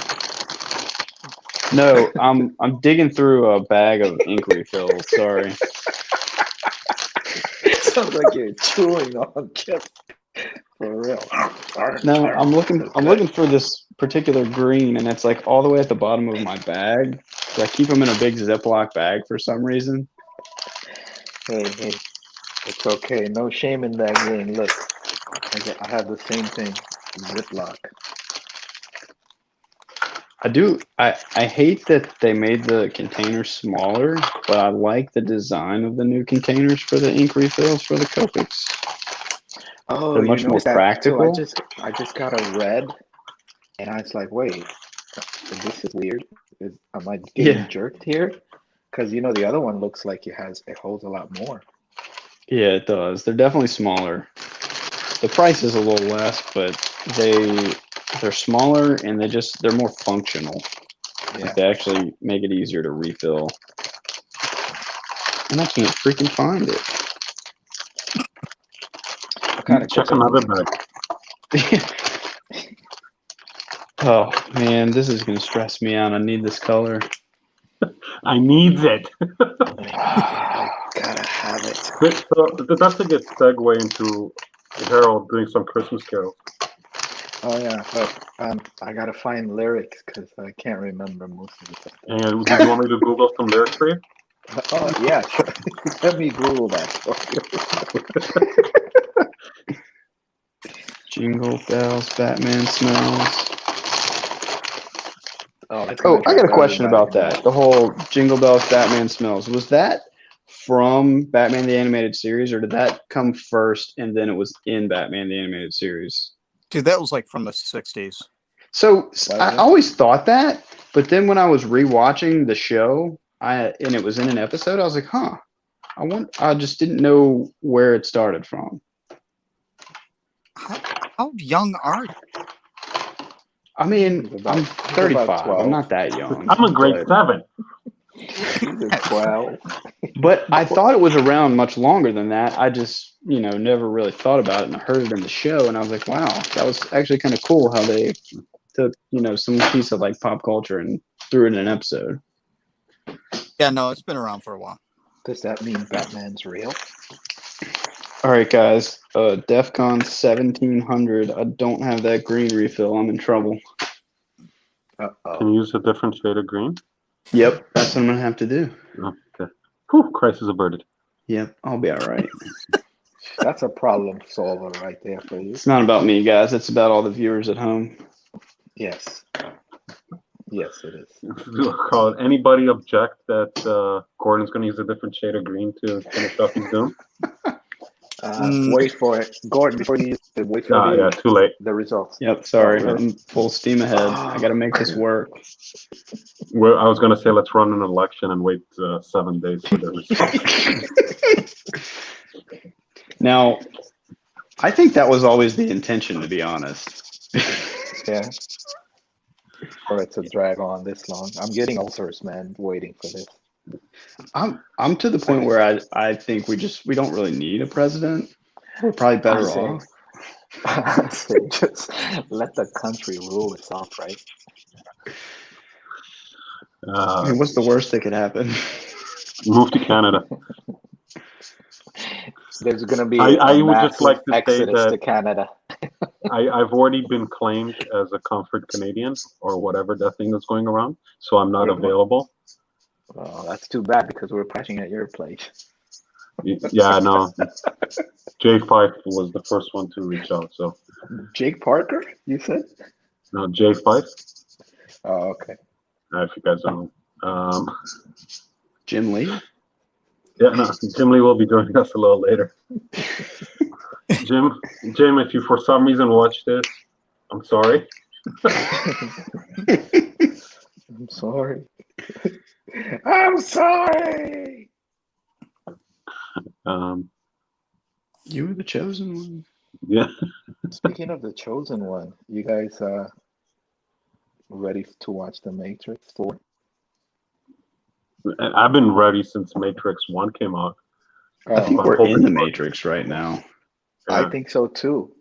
No, I'm digging through a bag of ink refills. Sorry. Sounds like you're chewing on chips. For real. No, I'm looking for this particular green, and it's like all the way at the bottom of my bag. So I keep them in a big Ziploc bag for some reason. Hey, it's okay. No shame in that game. Look, I have the same thing. Ziploc. I hate that they made the containers smaller, but I like the design of the new containers for the ink refills for the Copics. Oh, They're much you more noticed that practical. too. I just got a red, and I was like, wait, this is weird. Am I getting jerked here? Because the other one looks like it holds a lot more. Yeah, it does. They're definitely smaller. The price is a little less, but they're smaller and they're more functional. Yeah. Like they actually make it easier to refill. And I can't freaking find it. Check another bag. Oh man, this is gonna stress me out. I need this color. I needs it. I gotta have it. So that's a good segue into Harold doing some Christmas carols. Oh yeah, but I gotta find lyrics because I can't remember most of the stuff. And do you want me to Google some lyrics for you? Oh yeah, sure. Let me Google that for you. Jingle bells, Batman smells. Oh, I got a question about that. The whole Jingle Bells, Batman smells. Was that from Batman the Animated Series, or did that come first and then it was in Batman the Animated Series? Dude, that was like from the 60s. So I always thought that, but then when I was rewatching the show, and it was in an episode, I was like, huh. I just didn't know where it started from. How young are you? I mean, I'm 35. 12. I'm not that young. I'm a grade 7. He's 12. But I thought it was around much longer than that. I just, never really thought about it, and I heard it in the show, and I was like, wow, that was actually kind of cool how they took, some piece of like pop culture and threw it in an episode. Yeah, no, it's been around for a while. Does that mean Batman's real? All right, guys. DEF CON 1700. I don't have that green refill. I'm in trouble. Can you use a different shade of green? Yep, that's what I'm gonna have to do. Okay. Whew, crisis averted. Yep, I'll be all right. That's a problem solver right there for you. It's not about me, guys. It's about all the viewers at home. Yes. Yes, it is. Carl, anybody object that Gordon's going to use a different shade of green to finish off his doom? Wait for it, Gordon. Before you use it, wait for Yeah, too late. the results. Yep, sorry. Oh, really? I'm full steam ahead. I got to make this work. I was going to say let's run an election and wait 7 days for the results. Now, I think that was always the intention, to be honest. Yeah. For it to drag on this long. I'm getting ulcers, man, waiting for this. I'm to the point where I think we don't really need a president. We're probably better off. So just let the country rule itself, right? I mean, what's the worst that could happen? Move to Canada. There's going to be I would just like to say exodus that to Canada. I've already been claimed as a comfort Canadian or whatever that thing is going around, so I'm not available. Oh, that's too bad because we're crashing at your place. Yeah, no. J5 was the first one to reach out. So Jake Parker, you said? no, J5. Oh, okay. If you guys don't know. Jim Lee? Yeah, no, Jim Lee will be joining us a little later. Jim, if you for some reason watch this, I'm sorry. I'm sorry. I'm sorry. You were the chosen one. Yeah. Speaking of the chosen one, you guys ready to watch The Matrix 4? I've been ready since Matrix 1 came out. I think we're in the Matrix right now. I think so too.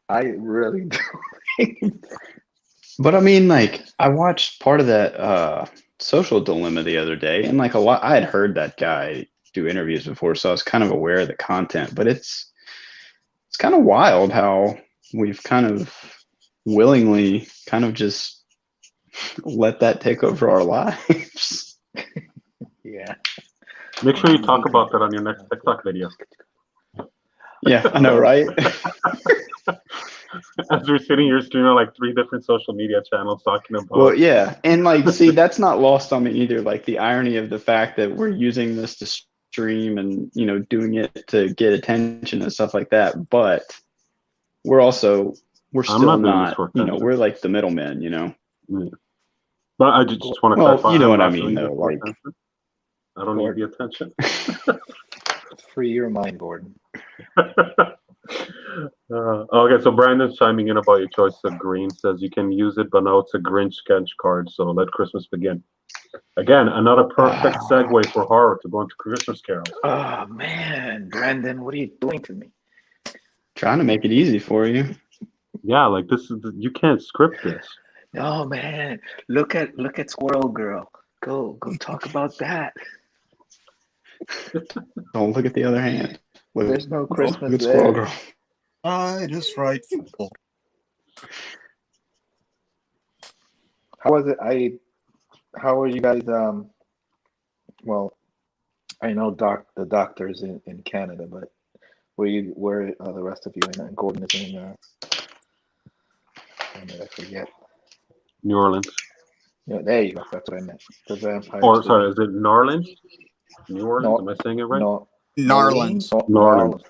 I really do. But I mean, like, I watched part of that Social Dilemma the other day, and like I had heard that guy do interviews before, so I was kind of aware of the content. But it's kind of wild how we've kind of willingly kind of just let that take over our lives. Yeah. Make sure you talk about that on your next TikTok video. Yeah, I know, right? As we're sitting here streaming like 3 different social media channels talking about. Well, yeah, and like, see, that's not lost on me either. Like the irony of the fact that we're using this to stream and doing it to get attention and stuff like that, but we're still not we're like the middlemen, Yeah. But I just want to clarify. You know what I mean, though. Like, I don't need the attention. Free your mind, Gordon. Okay, so Brandon's chiming in about your choice of green. Says you can use it, but no, it's a Grinch sketch card. So let Christmas begin. Again, another perfect segue for horror to go into Christmas carols. Oh man, Brandon, what are you doing to me? Trying to make it easy for you. Yeah, like this is you can't script this. No man, look at Squirrel Girl. Go talk about that. Don't look at the other hand. There's no Christmas look at there. Squirrel Girl. It is frightful. How was it? How are you guys? Well, I know the doctors in Canada, but where are the rest of you? And Gordon is in. I forget. New Orleans. Yeah, there you go. That's what I meant. The vampire. Or sorry, is it New Orleans? New Orleans? Am I saying it right? No. Narlands. New Orleans.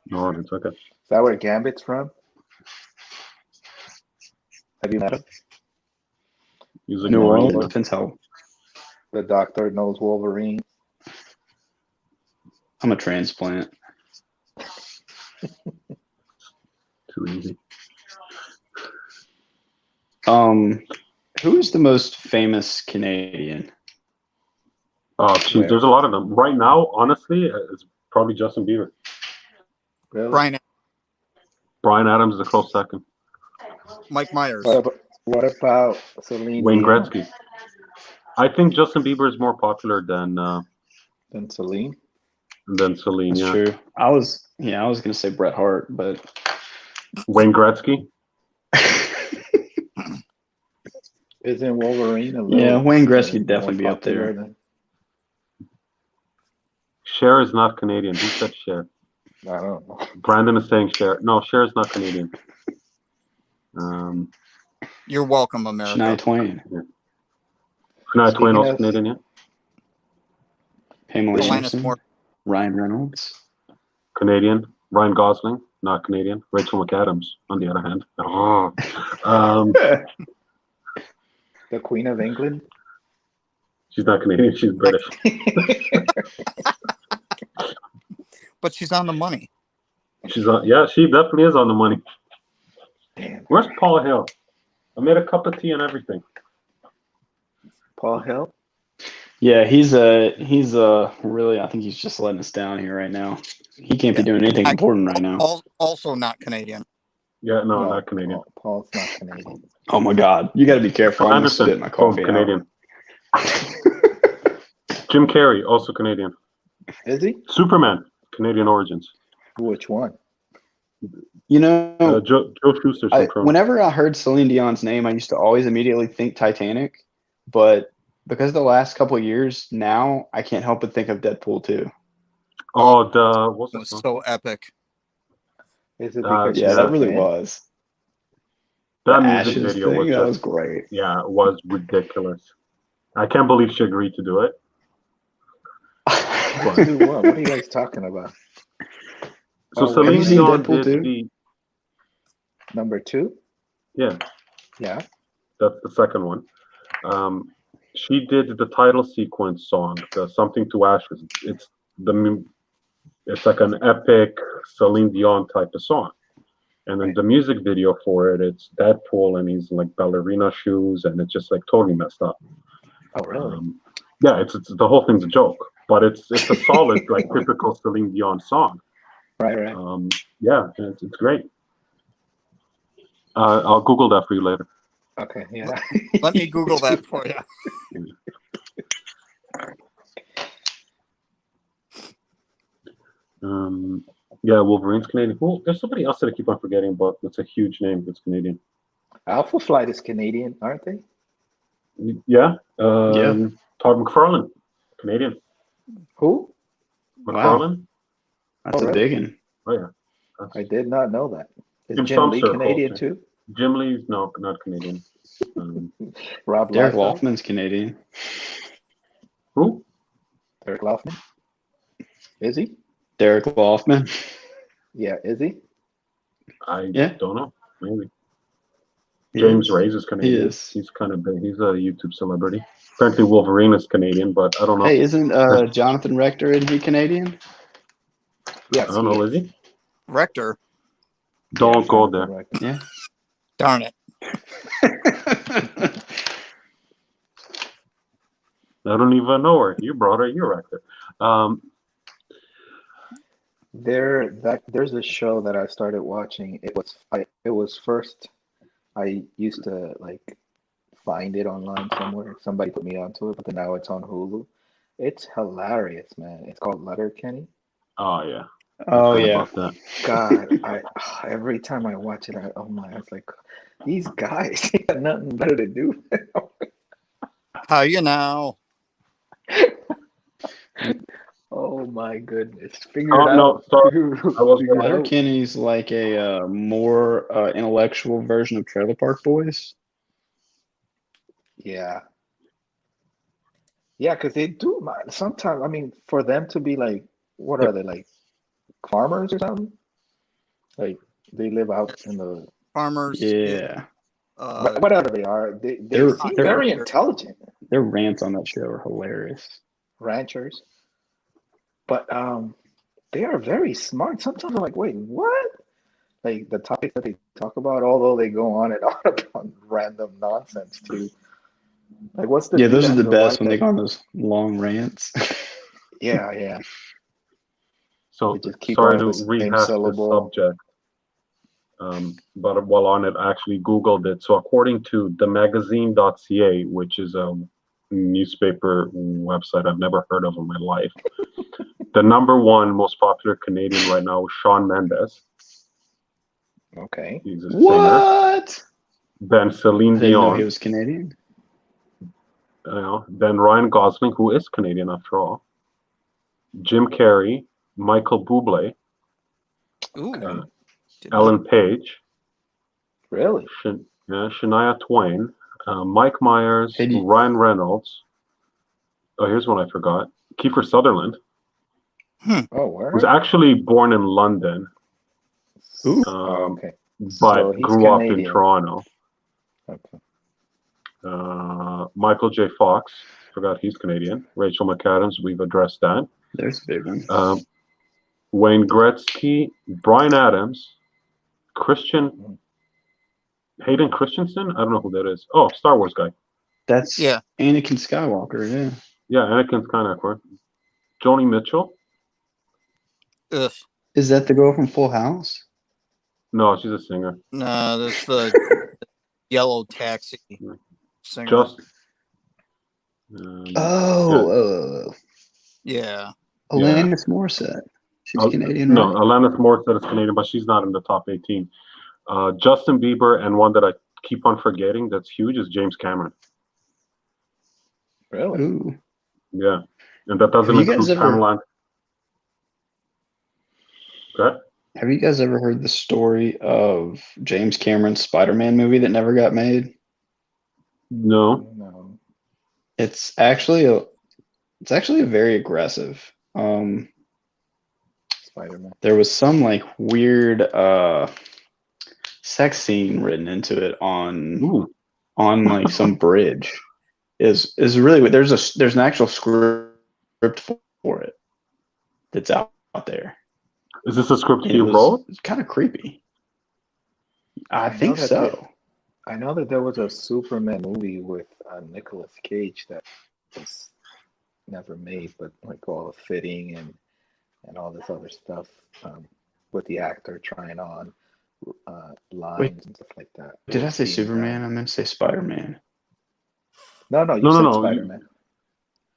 New Orleans. Okay. Is that where Gambit's from? Have you met him? New Orleans. Depends how. The doctor knows Wolverine. I'm a transplant. Too easy. Who is the most famous Canadian? Oh, geez, there's a lot of them. Right now, honestly, it's probably Justin Bieber. Really? Bryan Adams is a close second. Mike Myers. What about Celine Wayne Dion? Gretzky. I think Justin Bieber is more popular than Celine. That's true. I was gonna say Bret Hart, but Wayne Gretzky. Isn't Wolverine a little? Yeah, Wayne Gretzky would more definitely be up popular there. than- Cher is not Canadian. Who said Cher? I don't know. Brandon is saying Cher. No, Cher is not Canadian. You're welcome, America. Shania Twain. Shania Twain Speaking also of- Canadian, yeah? Pamela Alanis Anderson. Morissette. Ryan Reynolds. Canadian. Ryan Gosling, not Canadian. Rachel McAdams, on the other hand. Oh. The Queen of England. She's not Canadian. She's British. But she's on the money. She's on. Yeah, she definitely is on the money. Damn. Where's Paul Hill? I made a cup of tea and everything. Paul Hill. Yeah, he's really. I think he's just letting us down here right now. He can't be doing anything important right now. Also not Canadian. Yeah, no, not Canadian. Paul's not Canadian. Oh my God, you got to be careful. I'm gonna spit my coffee Canadian. Jim Carrey, also Canadian. Is he? Superman, Canadian origins. Which one? You know, Joe Schuster. Whenever I heard Celine Dion's name, I used to always immediately think Titanic, but because of the last couple of years, now I can't help but think of Deadpool 2. Oh, what's It that was song? so epic. Is it because Yeah, she's that a really fan? was. That The music Ashes video thing, was that just, was great. yeah, it was ridiculous. I can't believe she agreed to do it. Do what? What are you guys talking about? So Oh, Celine have you seen Dion Deadpool did 2? the Number 2? yeah, Yeah. that's the second one. She did the title sequence song, the "Something to Ashes." It's like an epic Celine Dion type of song. And then the music video for it, it's Deadpool and he's in like ballerina shoes and it's just like totally messed up. Oh, really? Yeah, it's the whole thing's a joke, but it's a solid like typical Celine Dion song. Right. Yeah, it's great. I'll Google that for you later. Okay. Yeah. Let me Google that for you. Yeah, Wolverine's Canadian. Well, there's somebody else that I keep on forgetting about. That's a huge name that's Canadian. Alpha Flight is Canadian, aren't they? Yeah. Yeah. Todd McFarlane, Canadian. Who? McFarlane. That's Oh, a really? big one. Oh yeah. I did not know that. Is In Jim some Lee circles, Canadian yeah. too? Jim Lee's not Canadian. Rob Derek Liefeld? Loftman's Canadian. Who? Derek Loftman? Is he? Derek Loftman. Yeah, is he? I Yeah. don't know. Maybe. He James is. Reyes is Canadian. He is. He's kind of big. He's a YouTube celebrity. Apparently Wolverine is Canadian, but I don't know. Hey, isn't Jonathan Rector, isn't he Canadian? Yes. I don't know, is he? Rector. Don't go there. Right. Yeah. Darn it. I don't even know her. You brought her. You're actor. There's a show that I started watching. It was first. I used to like find it online somewhere. Somebody put me onto it, but then now it's on Hulu. It's hilarious, man. It's called Letterkenny. Oh yeah. Oh Heard yeah. about that. God, every time I watch it, I was like, these guys they got nothing better to do. How you now? Oh my goodness! Figure Oh it no, out. sorry. I was Figure it out. Letterkenny's like a more intellectual version of Trailer Park Boys. Yeah. Yeah, because they do sometimes. I mean, for them to be like, what are they like, farmers or something? Like they live out in the Farmers. Yeah. whatever they are. They They're- seem they're- very intelligent. Their rants on that show are hilarious. Ranchers, but they are very smart. Sometimes I'm like, wait, what? Like the topics that they talk about, although they go on and on about random nonsense too. Like, what's the Yeah, those dude are the on best right when they that- go on those long rants. Yeah. So They just keep sorry on to the same rehash this syllable. subject. But while on it, I actually Googled it. So according to themagazine.ca, which is a newspaper website I've never heard of in my life, the number one most popular Canadian right now is Shawn Mendes. Okay. He's a singer. What? Then Celine I didn't know he Dion. was Canadian. Then Ryan Gosling, who is Canadian after all. Jim Carrey, Michael Bublé, Ooh. Ellen Page. Really? Shania Twain, Mike Myers, Ryan Reynolds. Oh, here's one I forgot. Kiefer Sutherland. Oh, where? Who's actually born in London. Ooh. Okay. But So he's grew up in Canadian. Toronto. Okay. Michael J. Fox. Forgot he's Canadian. Rachel McAdams. We've addressed that. There's a big one. Wayne Gretzky, Bryan Adams, Hayden Christensen. I don't know who that is. Oh, Star Wars guy. That's Anakin Skywalker. Yeah. Yeah, Anakin Skywalker. Joni Mitchell. Ugh. Is that the girl from Full House? No, she's a singer. No, that's the Yellow Taxi singer. Yeah. Alanis Morissette. She's Canadian, right? No, Alanis Morissette is Canadian, but she's not in the top 18. Justin Bieber, and one that I keep on forgetting that's huge is James Cameron. Really? Ooh. Yeah. And that doesn't include Pamela. Okay. Have you guys ever heard the story of James Cameron's Spider-Man movie that never got made? No. It's actually a very aggressive. Spider-Man. There was some like weird sex scene written into it on like some bridge. Is really there's an actual script for it that's out there. Is this a script you wrote? It's kind of creepy. I think so. I know that there was a Superman movie with Nicolas Cage that was never made, but like all the fitting and all this other stuff with the actor trying on lines and stuff like that. Did I say Superman? I meant to say Spider-Man. No, you said Spider-Man.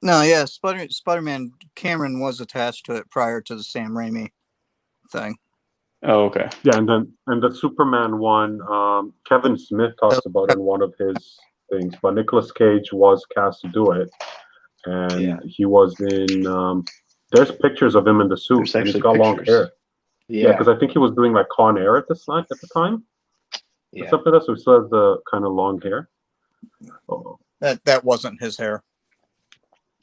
No, yeah, Spider-Man Cameron was attached to it prior to the Sam Raimi thing. Oh, okay. Yeah, and the Superman one, Kevin Smith talks about in one of his things, but Nicolas Cage was cast to do it, and he was in. There's pictures of him in the suit, and he's got long hair. Yeah, because I think he was doing like Con Air at the time. Yeah, something like that. So he still has the kind of long hair. Oh. That wasn't his hair.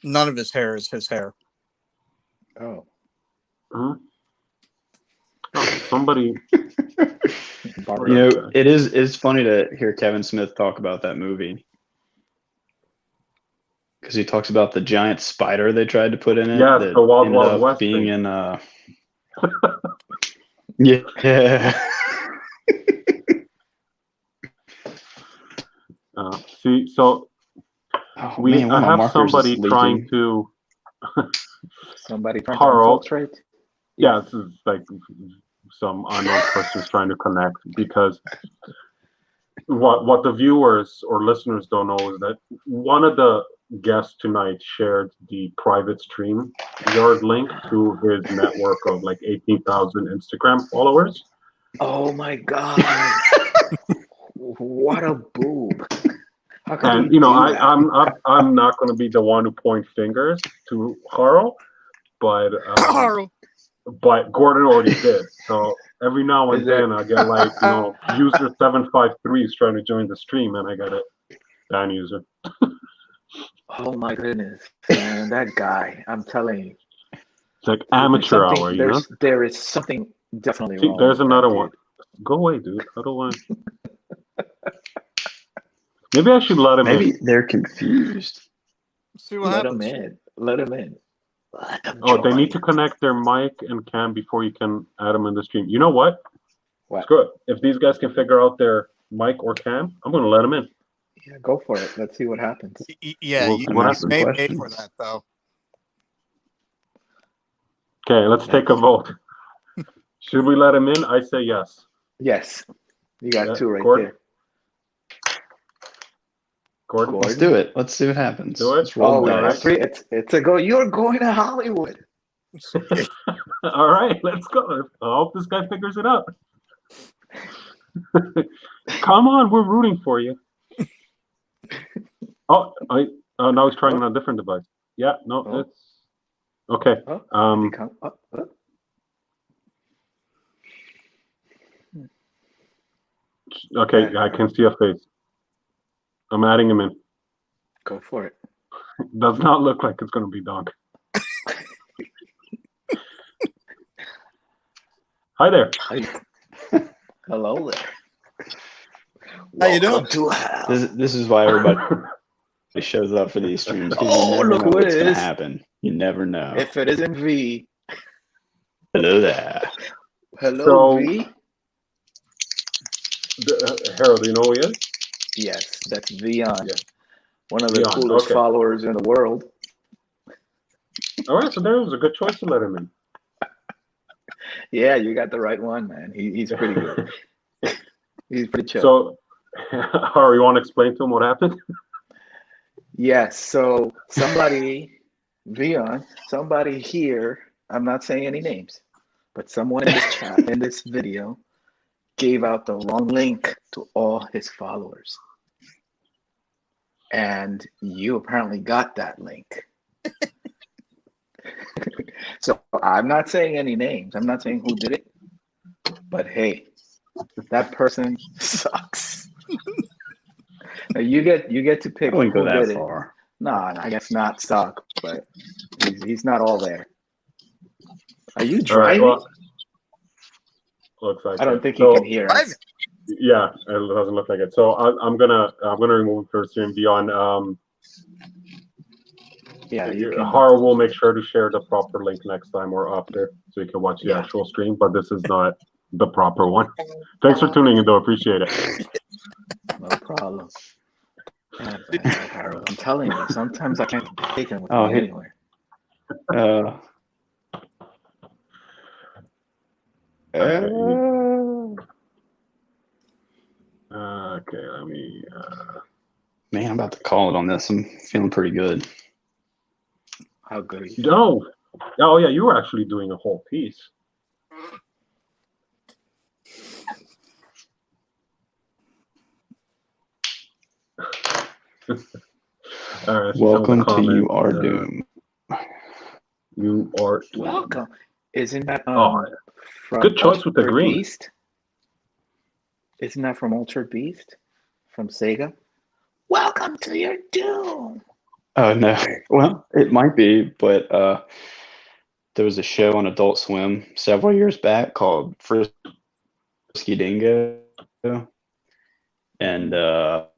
None of his hair is his hair. Oh. Huh? Somebody. It's funny to hear Kevin Smith talk about that movie because he talks about the giant spider they tried to put in it. Yeah, that the Wild ended up West being thing. in. Yeah. See, so I have somebody trying to. Somebody trying to infiltrate? Yeah, this is like some unknown person's trying to connect, because what the viewers or listeners don't know is that one of the guests tonight shared the private stream yard link to his network of like 18,000 Instagram followers. Oh my God. What a boob. And I'm not going to be the one who point fingers to Harl, but Gordon already did. So every now and then I get like user 753 is trying to join the stream, and I got a ban user. Oh my goodness, man, that guy! I'm telling you, it's like amateur hour. There is something definitely wrong. There's another one. Go away, dude. I don't want. Maybe I should let him in. Maybe they're confused. See what happens. Let him in. They need to connect their mic and cam before you can add them in the stream. You know what? Screw it. If these guys can figure out their mic or cam, I'm going to let them in. Yeah, go for it. Let's see what happens. Yeah, you may pay for that, though. Okay, let's take a vote. Should we let him in? I say yes. Yes. You got two right Gordon? there. Gordon? Let's do it. Let's see what happens. Do it. It's a go. You're going to Hollywood. All right, let's go. I hope this guy figures it out. Come on, we're rooting for you. Oh, Now he's trying on a different device. Yeah, no, it's okay. Okay, I can see a face. I'm adding him in. Go for it. Does not look like it's going to be Dog. Hi there. Hello there. How you doing? This is why everybody shows up for these streams. You never know what's going to happen. You never know. If it isn't V. Hello there. Hello, V. Harold, do you know who he is? Yes, that's Vion. Yeah. One of the coolest followers in the world. All right, so there was a good choice to let him in. Yeah, you got the right one, man. He's pretty good. He's pretty chill. So, Harold, you want to explain to him what happened? Yes, so somebody, Vion, somebody here, I'm not saying any names, but someone in this chat, in this video, gave out the wrong link to all his followers. And you apparently got that link. So I'm not saying any names. I'm not saying who did it. But hey, that person sucks. Now you get to pick who did it. No, I guess not suck, but he's not all there. Are you driving? Right, well, looks like I don't think he can hear us. Yeah, it doesn't look like it. So I'm gonna remove him first and beyond. Yeah, Harold will make sure to share the proper link next time or after, so you can watch the actual stream. But this is not the proper one. Thanks for tuning in, though. Appreciate it. No problem. Harold, I'm telling you, sometimes I can't take him with me anywhere. Okay, let me. Man, I'm about to call it on this. I'm feeling pretty good. How good are you? No. Oh yeah, you were actually doing a whole piece. All right, welcome to You Are Doom. You Are Doom. Welcome. Isn't that from good choice with the green? Beast? Isn't that from Ultra Beast? From Sega? Welcome to your doom. Oh no. Well, it might be, but there was a show on Adult Swim several years back called Frisky Dingo. And like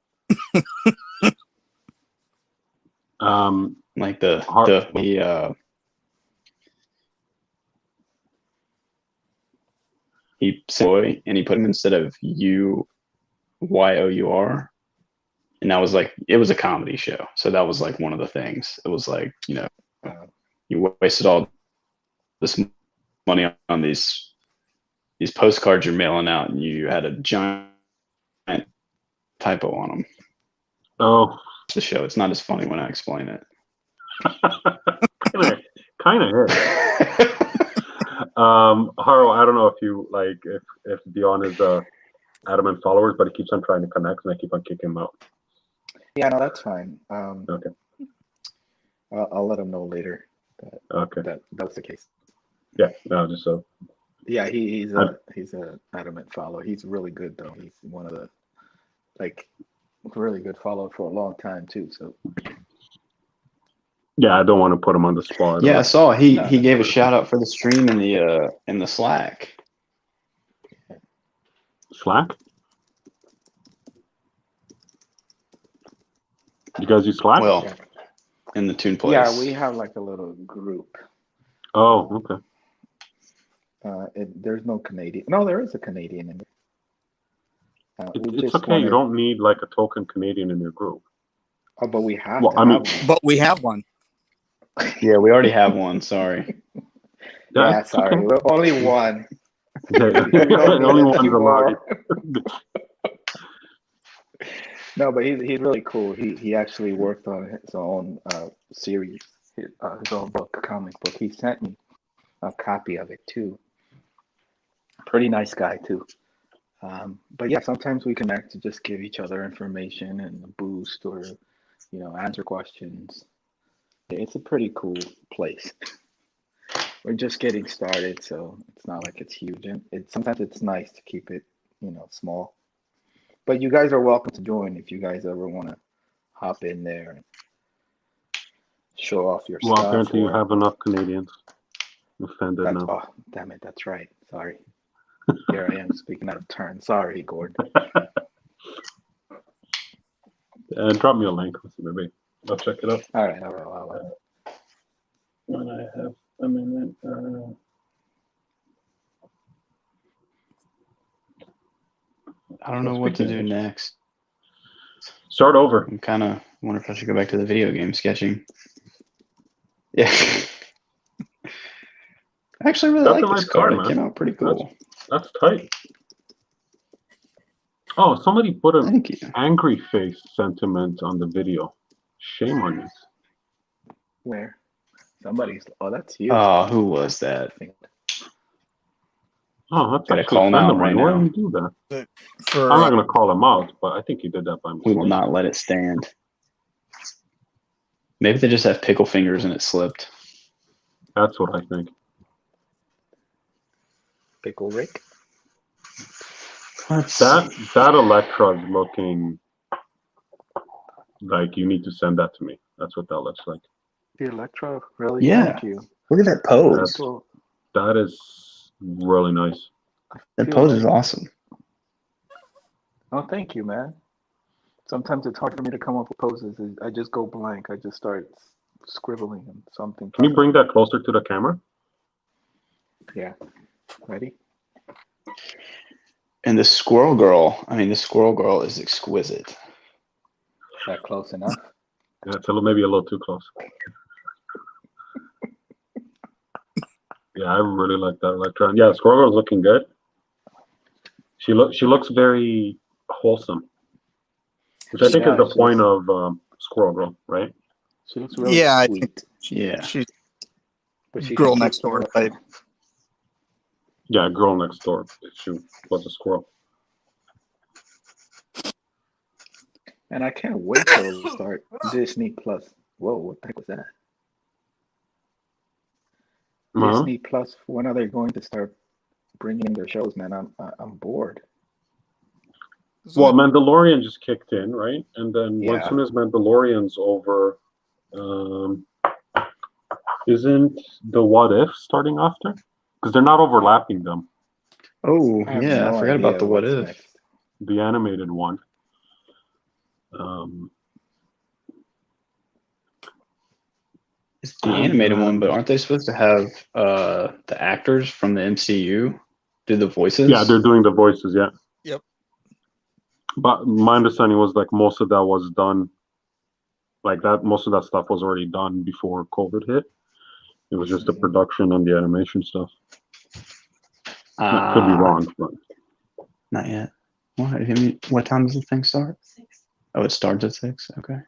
he said boy and he put him instead of UYOUR. And that was like, it was a comedy show. So that was like one of the things. It was like, you know, you wasted all this money on these postcards you're mailing out, and you had a giant typo on them. Oh, the show. It's not as funny when I explain it. kind of is. Harold, I don't know if you like if Dion is adamant followers, but he keeps on trying to connect, and I keep on kicking him out. Yeah, no, that's fine. Okay. I'll let him know later. That was the case. Yeah, no, just so. Yeah, he's a adamant follower. He's really good though. He's one of the really good follower for a long time too. So. Yeah, I don't want to put him on the spot. Yeah, I saw he gave a shout out for the stream in the Slack. Slack? You guys use Slack? Well, in the Tune Place. Yeah, we have like a little group. Oh, okay. There's no Canadian. No, there is a Canadian in there. It's okay. You don't need like a token Canadian in your group. Oh, but we have. But we have one. Yeah, we already have one. Sorry. Yeah, sorry. Okay. We're only one. Only one's allowed. No, but he's really cool. He actually worked on his own series, his own comic book. He sent me a copy of it too. Pretty nice guy too. But yeah, sometimes we connect to just give each other information and a boost or answer questions. It's a pretty cool place. We're just getting started, so it's not like it's huge. And sometimes it's nice to keep it, small. But you guys are welcome to join if you guys ever want to hop in there and show off your Well, stuff. apparently you have enough Canadians. Offended now. Oh, damn it! That's right. Sorry. Here I am speaking out of turn. Sorry, Gordon. Drop me a link. Maybe I'll check it out. All right. When I have a minute. I don't know what to do next. Start over. I'm kind of wonder if I should go back to the video game sketching. Yeah. I actually really like this card. It came out pretty cool. That's tight. Oh, somebody put an Thank you. angry face sentiment on the video. Shame on you. Where? Oh, that's you. Oh, who was that? Oh, that's Gotta actually call him out right Why now. did you do that? For I'm not going to call him out, but I think he did that by mistake. We will not let it stand. Maybe they just have pickle fingers and it slipped. That's what I think. Pickle Rick. That Electra is looking like you need to send that to me. That's what that looks like. The Electra, really? Yeah. Thank you. Look at that pose. That is really nice. That pose is awesome. Oh, thank you, man. Sometimes it's hard for me to come up with poses. I just go blank. I just start scribbling and something. Can you bring that closer to the camera? Yeah. Ready? And the squirrel girl, this squirrel girl is exquisite. Is that close enough? Yeah, it's maybe a little too close. Yeah, I really like that Electra. Yeah, Squirrel Girl's looking good. She looks very wholesome, which I think is the point of Squirrel Girl, right? She looks really sweet. She's but girl next door type. Yeah, girl next door. She was a squirrel. And I can't wait till we start Disney Plus. Whoa, what the heck was that? Disney Plus. When are they going to start bringing their shows, man? I'm bored. Well, Mandalorian just kicked in, right? And then as soon as Mandalorian's over, isn't the What If starting after? Because they're not overlapping them. Oh, yeah, I forgot about the What If. Next. The animated one. It's the animated one, but aren't they supposed to have the actors from the MCU do the voices? Yeah, they're doing the voices, yeah. Yep. But my understanding was like most of that was done, like that, most of that stuff was already done before COVID hit. It was just the production and the animation stuff. I could be wrong, but not yet. What time does the thing start? 6. Oh, it starts at 6. Okay.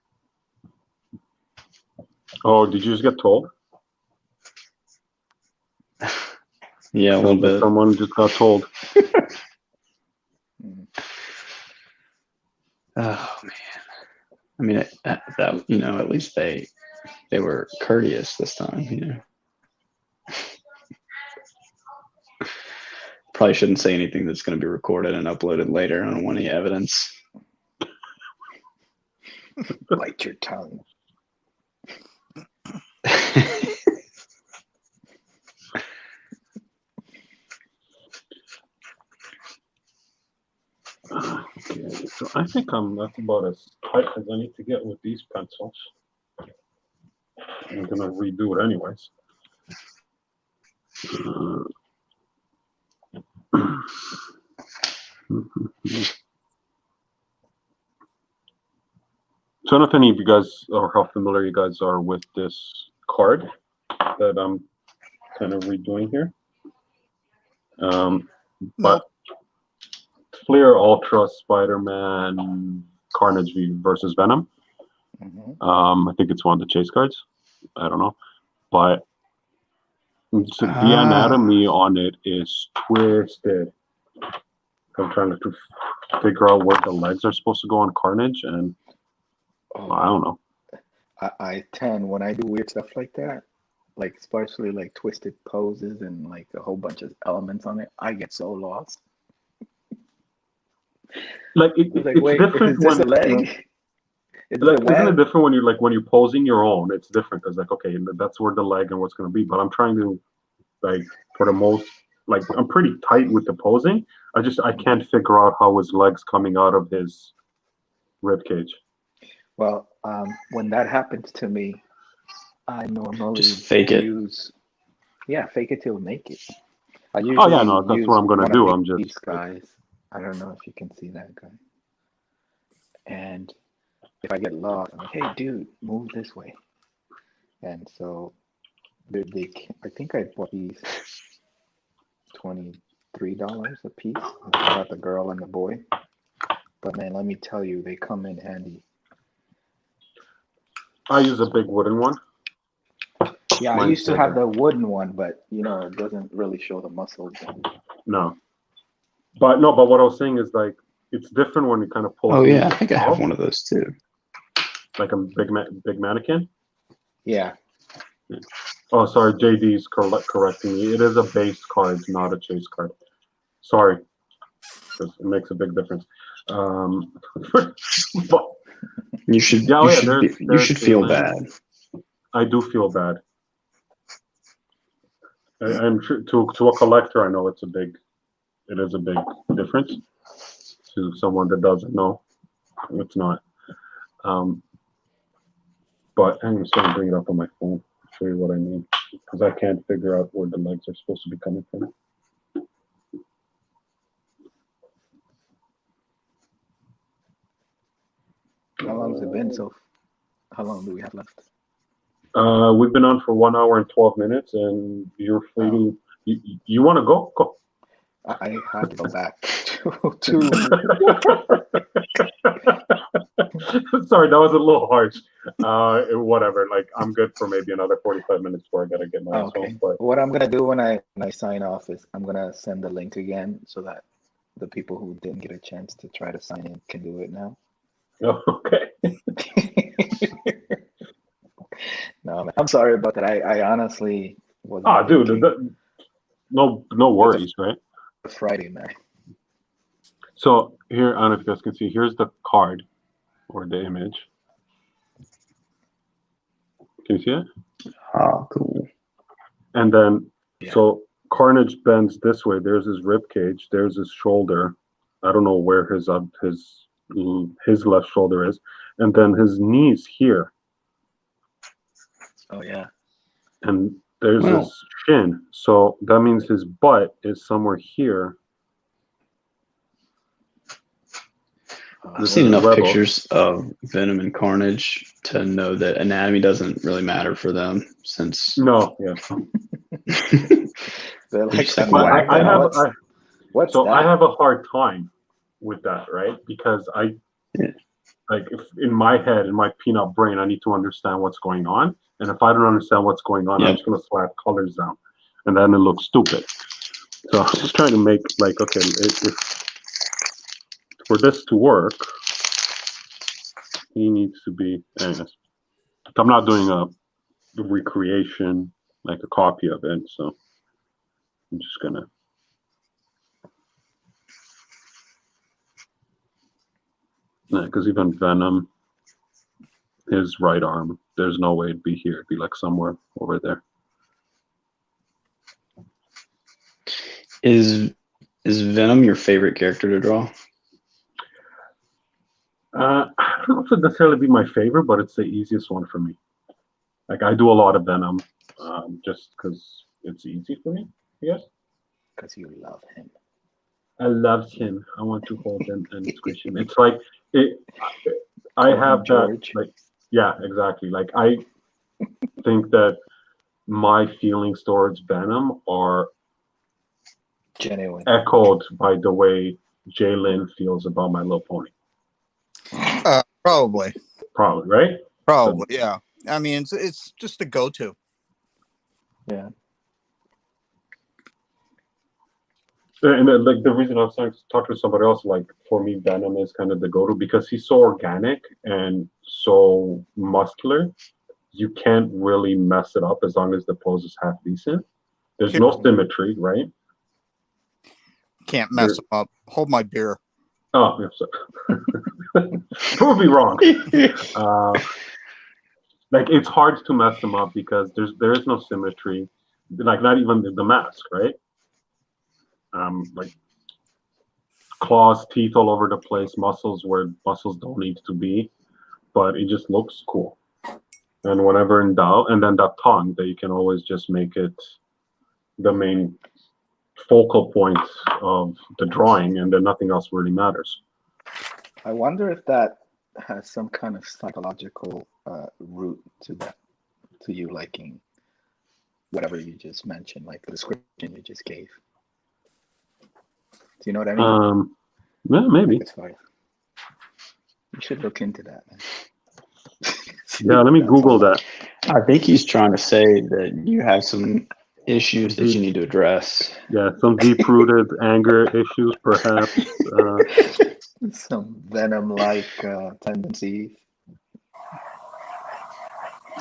Oh, did you just get told? Yeah, a little bit. Someone just got told. Oh man. That at least they were courteous this time. Probably shouldn't say anything that's going to be recorded and uploaded later. I don't want any evidence. Bite your tongue. Okay, so I think that's about as tight as I need to get with these pencils. I'm gonna redo it anyways. So I don't know if any of you guys, or how familiar you guys are with this card that I'm kind of redoing here. But Fleer Ultra Spider-Man Carnage versus Venom. I think it's one of the chase cards. I don't know. But the anatomy on it is twisted. I'm trying to figure out where the legs are supposed to go on Carnage, and I don't know. I tend when I do weird stuff like that, like especially like twisted poses and like a whole bunch of elements on it, I get so lost. Like I was like, it's wait, different is this a when leg? Is it a like isn't it web? different when you're posing your own? It's different because like okay, that's where the leg and what's gonna be. But I'm trying to like for the most like I'm pretty tight with the posing. I can't figure out how his legs coming out of his rib cage. Well, when that happens to me, I normally Just fake it. use, yeah, fake it till make it. I Oh yeah, usually no, that's use what I'm gonna one do. of I'm these just guys. I don't know if you can see that guy. And if I get lost, I'm like, hey, dude, move this way. And so I think I bought these $23 a piece. I got the girl and the boy. But man, let me tell you, they come in handy. I use a big wooden one. Yeah, I Mine's used to bigger. have the wooden one, but it doesn't really show the muscles. No, but what I was saying is like it's different when you kind of pull. Oh yeah, I think I have one of those too. Like a big mannequin. Yeah. Oh, sorry, JD's correcting me. It is a base card, not a chase card. Sorry, because it makes a big difference. But You should. Yeah, you yeah, should. You should feel bad. I do feel bad. I'm sure to a collector, I know it is a big difference. To someone that doesn't know, it's not. But I'm just going to bring it up on my phone, show you what I mean, because I can't figure out where the legs are supposed to be coming from. How long has it been? So, how long do we have left? We've been on for 1 hour and 12 minutes, and you're free to. You want to go? Go. I had to go back to. Sorry, that was a little harsh. Whatever. Like I'm good for maybe another 45 minutes before I gotta get my ass home. But what I'm gonna do when I sign off is I'm gonna send the link again so that the people who didn't get a chance to try to sign in can do it now. Okay. No, man, I'm sorry about that. I honestly wasn't. Ah, dude, no worries, right? Friday, man. So here, I don't know if you guys can see. Here's the card or the image. Can you see it? Oh, cool. And then, so Carnage bends this way. There's his rib cage. There's his shoulder. I don't know where his left shoulder is, and then his knees here. Oh yeah. And there's his shin. So that means his butt is somewhere here. I've seen enough pictures of Venom and Carnage to know that anatomy doesn't really matter for them, since no, yeah. They're like, I have a hard time with that, right? Because like if in my head, in my peanut brain, I need to understand what's going on. And if I don't understand what's going on, I'm just gonna slap colors down, and then it looks stupid. So I'm just trying to make like, okay, if for this to work, he needs to be. Anyways, I'm not doing a recreation like a copy of it, so I'm just gonna. Yeah, because even Venom, his right arm, there's no way it'd be here. It'd be like somewhere over there. Is Venom your favorite character to draw? I don't know if it'd necessarily be my favorite, but it's the easiest one for me. Like I do a lot of Venom, just because it's easy for me, I guess. Because you love him. I loved him. I want to hold him and squish him. It's like I have that. Like, yeah, exactly. Like I think that my feelings towards Venom are genuine, echoed by the way Jalen feels about My Little Pony. Probably, right? Probably, so, yeah. I mean, it's just a go-to. Yeah. And then, like the reason I was talking to somebody else, like for me, Venom is kind of the go-to because he's so organic and so muscular. You can't really mess it up as long as the pose is half decent. There's no symmetry, right? Can't mess him up. Hold my beer. Oh, prove me wrong. Like it's hard to mess them up because there is no symmetry. Like not even the mask, right? Like claws, teeth all over the place, muscles where muscles don't need to be, but it just looks cool. And whenever in doubt, and then that tongue that you can always just make it the main focal point of the drawing, and then nothing else really matters. I wonder if that has some kind of psychological root to that, to you liking whatever you just mentioned, like the description you just gave. Do you know what I mean? Yeah, maybe. You should look into that, man. Yeah, let me Google that. I think he's trying to say that you have some issues that you need to address. Yeah, some deep-rooted anger issues, perhaps. Some Venom-like tendencies.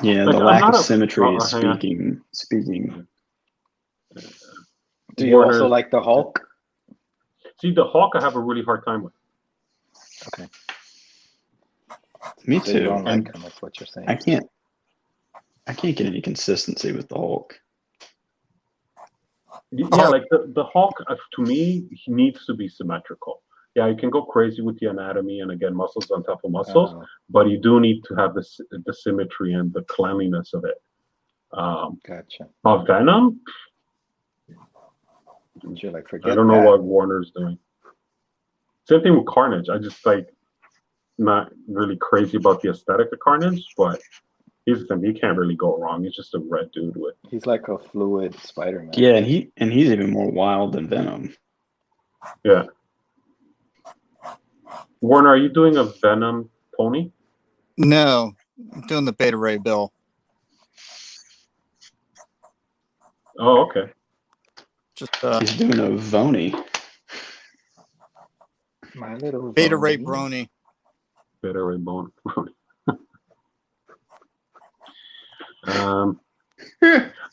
Yeah, like, the lack of symmetry is speaking. Do you also like the Hulk? See, the Hulk I have a really hard time with. Okay. Me So too. you don't like him, that's what you're saying. I can't get any consistency with the Hulk. Yeah, like the Hulk, to me, he needs to be symmetrical. Yeah, you can go crazy with the anatomy and again, muscles on top of muscles, but you do need to have the symmetry and the cleanliness of it. Gotcha. Of Venom, forget I don't know what Warner's doing. Same thing with Carnage. I just not really crazy about the aesthetic of Carnage, but he can't really go wrong. He's just a red dude with. He's like a fluid Spider-Man. Yeah, and he's even more wild than Venom. Yeah. Warner, are you doing a Venom pony? No, I'm doing the Beta Ray Bill. Oh, okay. Just he's doing a Vony. My little Beta Ray Brony. Beta Ray Brony.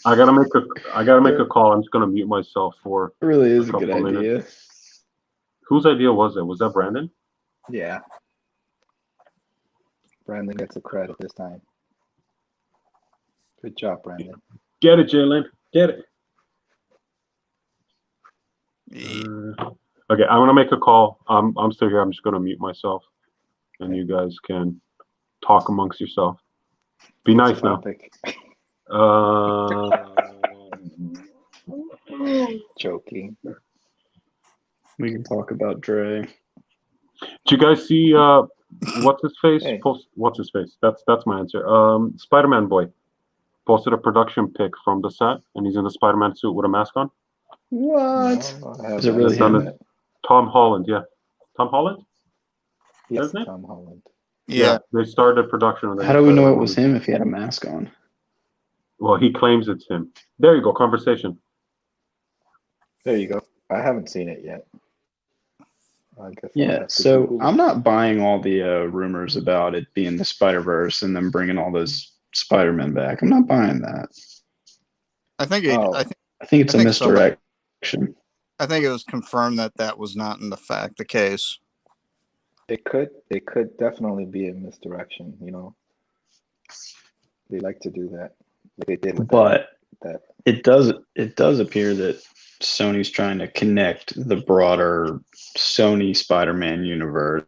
I gotta make a call. I'm just gonna mute myself for. It really is a good idea. Whose idea was it? Was that Brandon? Yeah. Brandon gets the credit this time. Good job, Brandon. Get it, Jalen. Get it. Okay, I'm gonna make a call. I'm still here. I'm just gonna mute myself, and you guys can talk amongst yourself. Be nice now. Joking. We can talk about Dre. Did you guys see what's his face? Hey. What's his face? That's my answer. Spider-Man boy posted a production pic from the set, and he's in the Spider-Man suit with a mask on. What? No, is it really him? Tom Holland, yeah. Tom Holland? Yes, Tom Holland. Yeah. They started production. How do we know it was him if he had a mask on? Well, he claims it's him. There you go, conversation. There you go. I haven't seen it yet. Yeah, so I'm not buying all the rumors about it being the Spider-Verse and them bringing all those Spider-Men back. I'm not buying that. I think it's a misdirection. I think it was confirmed that was not in fact the case. It could definitely be a misdirection, you know. They like to do that. Like they did with that. It does appear that Sony's trying to connect the broader Sony Spider-Man universe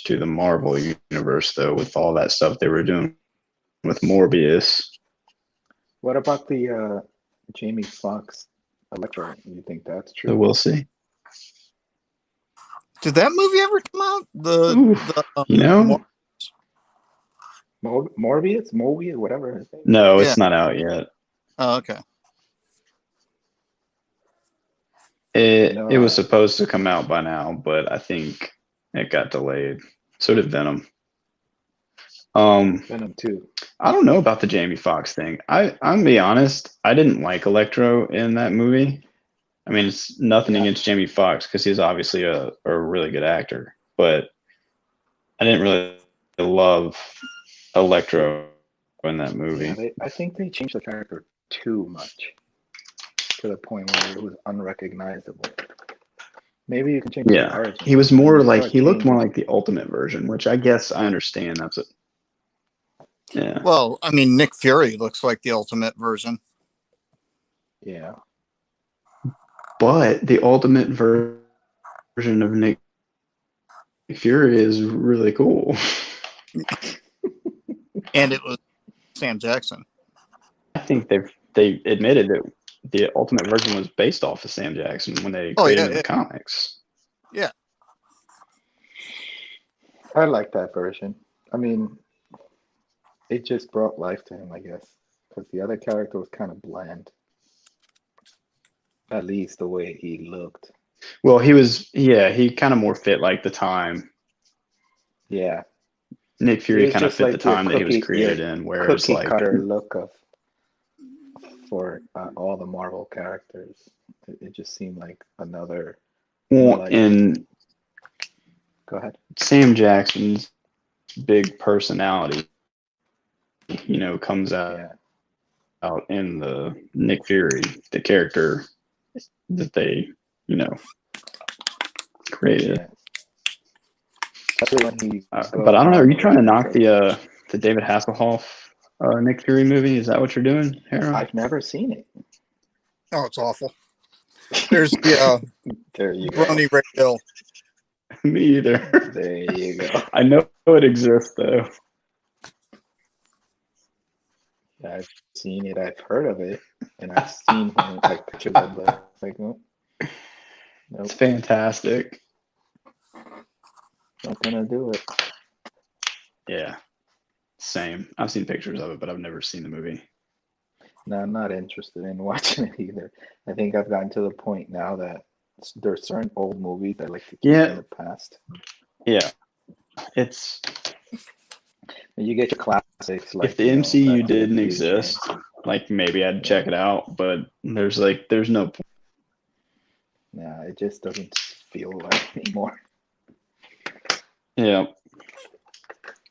to the Marvel universe, though, with all that stuff they were doing with Morbius. What about the Jamie Foxx Electro? You think that's true? So we'll see. Did that movie ever come out? Morbius, whatever his name. No, it's not out yet. Oh, okay. It was supposed to come out by now, but I think it got delayed. So did Venom. Venom 2. I don't know about the Jamie Foxx thing. I'm be honest, I didn't like Electro in that movie. I mean, it's nothing against Jamie Foxx because he's obviously a really good actor, but I didn't really love Electro in that movie. Yeah, I think they changed the character too much to the point where it was unrecognizable. Maybe you can change the origin. He was more like, he looked more like the Ultimate version, which I guess I understand. That's it. Yeah. Well, I mean, Nick Fury looks like the Ultimate version. Yeah. But the Ultimate version of Nick Fury is really cool. And it was Sam Jackson. I think they admitted that the Ultimate version was based off of Sam Jackson when they created it in the comics. Yeah. I like that version. I mean, it just brought life to him, I guess, because the other character was kind of bland. At least the way he looked. Well, he kind of more fit like the time. Yeah. Nick Fury kind of fit like the time that he was created in, where it's like cutter look for all the Marvel characters. It just seemed like another. Well, and go ahead. Sam Jackson's big personality, comes out in the Nick Fury, the character that they, created. Yeah. Especially when he but I don't know. Are you trying to knock the David Hasselhoff Nick Fury movie? Is that what you're doing, Harold? I've never seen it. Oh, it's awful. There's the there you go. Ronnie Ray Hill. Me either. There you go. I know it exists though. Yeah, I've seen it. I've heard of it, and I've seen him like pictures of it. Like, nope. It's fantastic. Not gonna do it. Yeah, same. I've seen pictures of it, but I've never seen the movie. No, I'm not interested in watching it either. I think I've gotten to the point now that there's certain old movies that I like to keep in the past. Yeah, it's. You get your classics. Like, if the MCU didn't exist, like maybe I'd check it out, but there's no point. Yeah, it just doesn't feel like anymore. Yeah,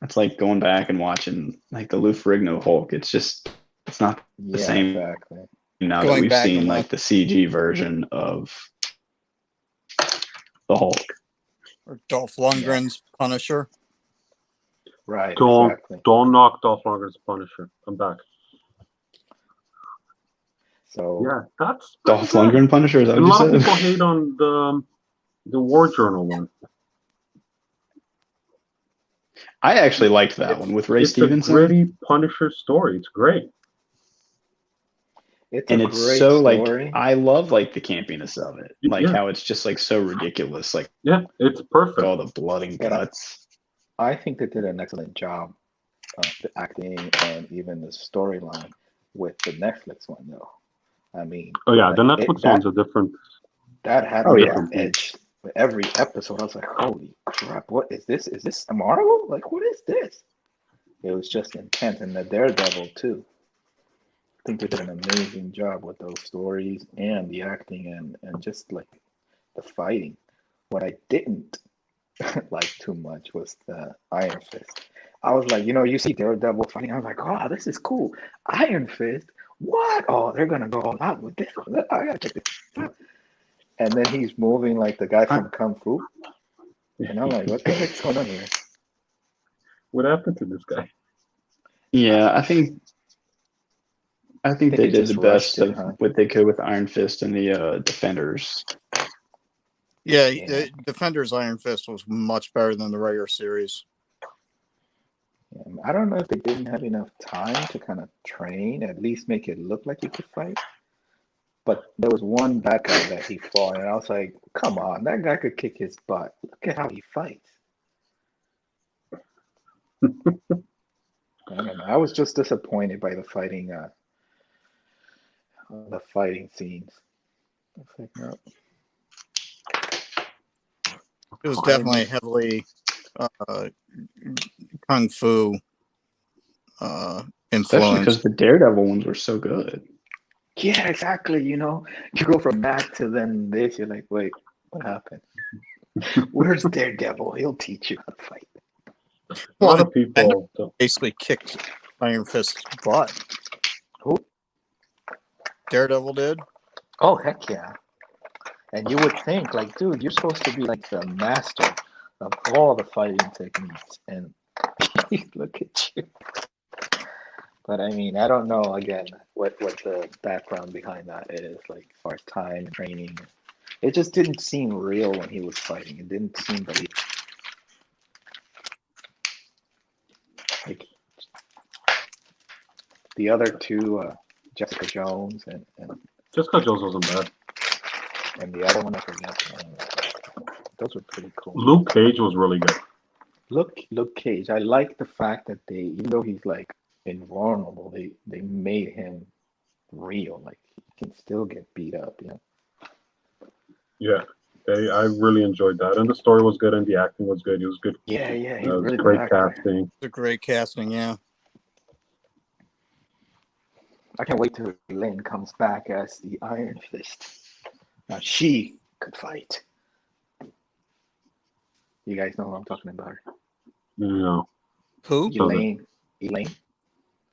it's like going back and watching like the Lou Ferrigno Hulk. It's not the same. Exactly. Now that we've seen like the CG version of the Hulk or Dolph Lundgren's Punisher. Right. Don't knock Dolph Lundgren's Punisher. I'm back. So yeah, that's Dolph Lundgren Punisher. Is that what you said? A lot of people hate on the War Journal one. I actually liked that one with Ray Stevenson. It's a gritty Punisher story. It's great. It's so story. Like I love like the campiness of it, like how it's just like so ridiculous. Like it's perfect. All the blood and guts. I think they did an excellent job of the acting and even the storyline with the Netflix one, though. I mean, the Netflix one's a different. That had a different edge. Every episode, I was like, "Holy crap! What is this? Is this a Marvel? Like, what is this?" It was just intense, and the Daredevil too. I think they did an amazing job with those stories and the acting and just like the fighting. What I didn't like too much was the Iron Fist. I was like, you see Daredevil fighting. I was like, oh, this is cool. Iron Fist? What? Oh, they're gonna go all out with this. I gotta check this out. And then he's moving like the guy from Kung Fu. And I'm like, what the heck's going on here? What happened to this guy? Yeah, I think they did the best of what they could with Iron Fist and the Defenders. Yeah, the Defenders Iron Fist was much better than the regular series. I don't know if they didn't have enough time to kind of train, at least make it look like he could fight. But there was one bad guy that he fought, and I was like, come on, that guy could kick his butt. Look at how he fights. I don't know. I was just disappointed by the fighting scenes. I was like, no. It was definitely heavily Kung Fu influence. Especially because the Daredevil ones were so good. Yeah, exactly. You know, you go from that to then this. You're like, wait, what happened? Where's Daredevil? He'll teach you how to fight. A lot of people basically kicked Iron Fist's butt. Who? Daredevil did. Oh, heck yeah. And you would think, like, dude, you're supposed to be like the master of all the fighting techniques. And look at you. But I mean, I don't know, again, what the background behind that is, like, as far as time, training. It just didn't seem real when he was fighting. It didn't seem believable. Like, the other two, Jessica Jones and Jessica Jones wasn't bad. And the other one, I forget. Those were pretty cool. Luke Cage was really good. Luke Cage. I like the fact that they, even though he's like invulnerable, they made him real. Like he can still get beat up, you know. Yeah, I really enjoyed that, and the story was good, and the acting was good. It was good. Yeah, he's it was really great good casting. It's a great casting, yeah. I can't wait till Elaine comes back as the Iron Fist. Now she could fight. You guys know who I'm talking about? No. Who? Elaine,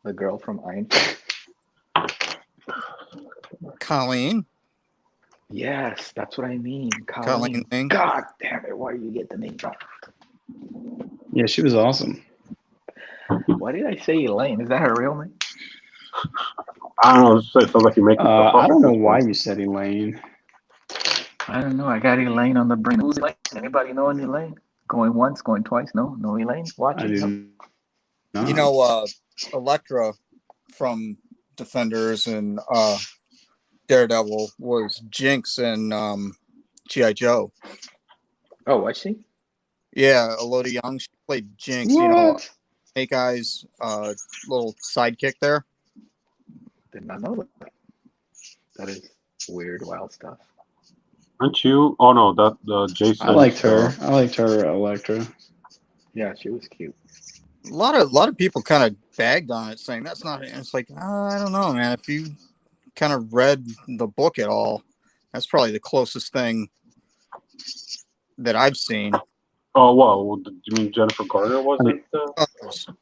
the girl from Iron Fist. Colleen. Yes, that's what I mean. Colleen Wing. God damn it! Why do you get the name wrong? Yeah, she was awesome. Why did I say Elaine? Is that her real name? I don't know. It sounds like you're making stuff up. I don't know why you said Elaine. I don't know. I got Elaine on the brain. Who's Elaine? Anybody know any Elaine? Going once, going twice? No Elaine? Watch it. You know, Elektra from Defenders and Daredevil was Jinx and G.I. Joe. Oh, was she? Yeah, Elodie Young. She played Jinx. What? You know, Snake Eyes' little sidekick there. Did not know that. That is weird, wild stuff. Aren't you? Oh no, that Jason. I liked her. I liked her, Elektra. Yeah, she was cute. A lot of people kind of bagged on it, saying that's not. It's like I don't know, man. If you kind of read the book at all, that's probably the closest thing that I've seen. Oh well, do you mean Jennifer Garner wasn't?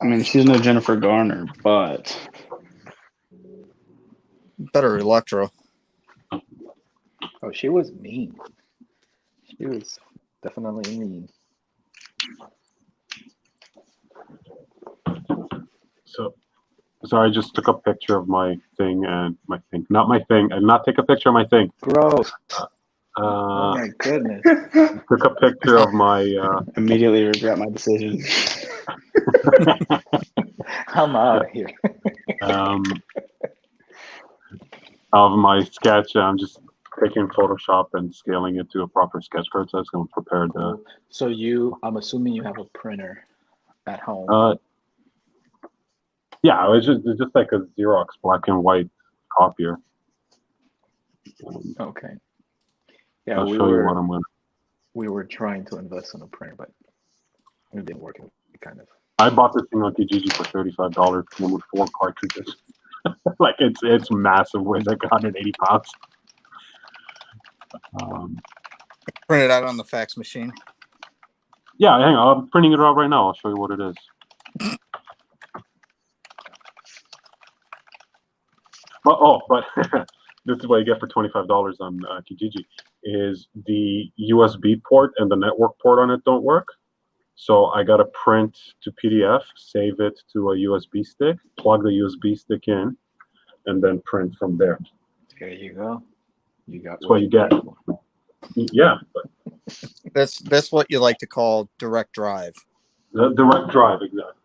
I mean, she's no Jennifer Garner, but better Elektra. Oh, she was mean. She was definitely mean. So I just took a picture of my thing and my thing. Not my thing, and not take a picture of my thing. Gross. Oh my goodness. Took a picture of my. Immediately regret my decision. I'm out of here. Of my sketch, I'm just taking Photoshop and scaling it to a proper sketch card. So I was going to prepare the. So I'm assuming you have a printer at home. Yeah, it's just like a Xerox black and white copier. Okay. Yeah, I'll show you what I'm going to. We were trying to invest in a printer, but it didn't work. Kind of. I bought this thing on Kijiji for $35. Came with 4 cartridges. Like it's massive. Weighs like 180 pounds. Print it out on the fax machine. Yeah, hang on. I'm printing it out right now. I'll show you what it is. But this is what you get for $25 on Kijiji. Is the USB port and the network port on it don't work. So I got to print to PDF, save it to a USB stick, plug the USB stick in, and then print from there. There you go. You got that's what you get. Yeah. That's what you like to call direct drive. The direct drive, exactly.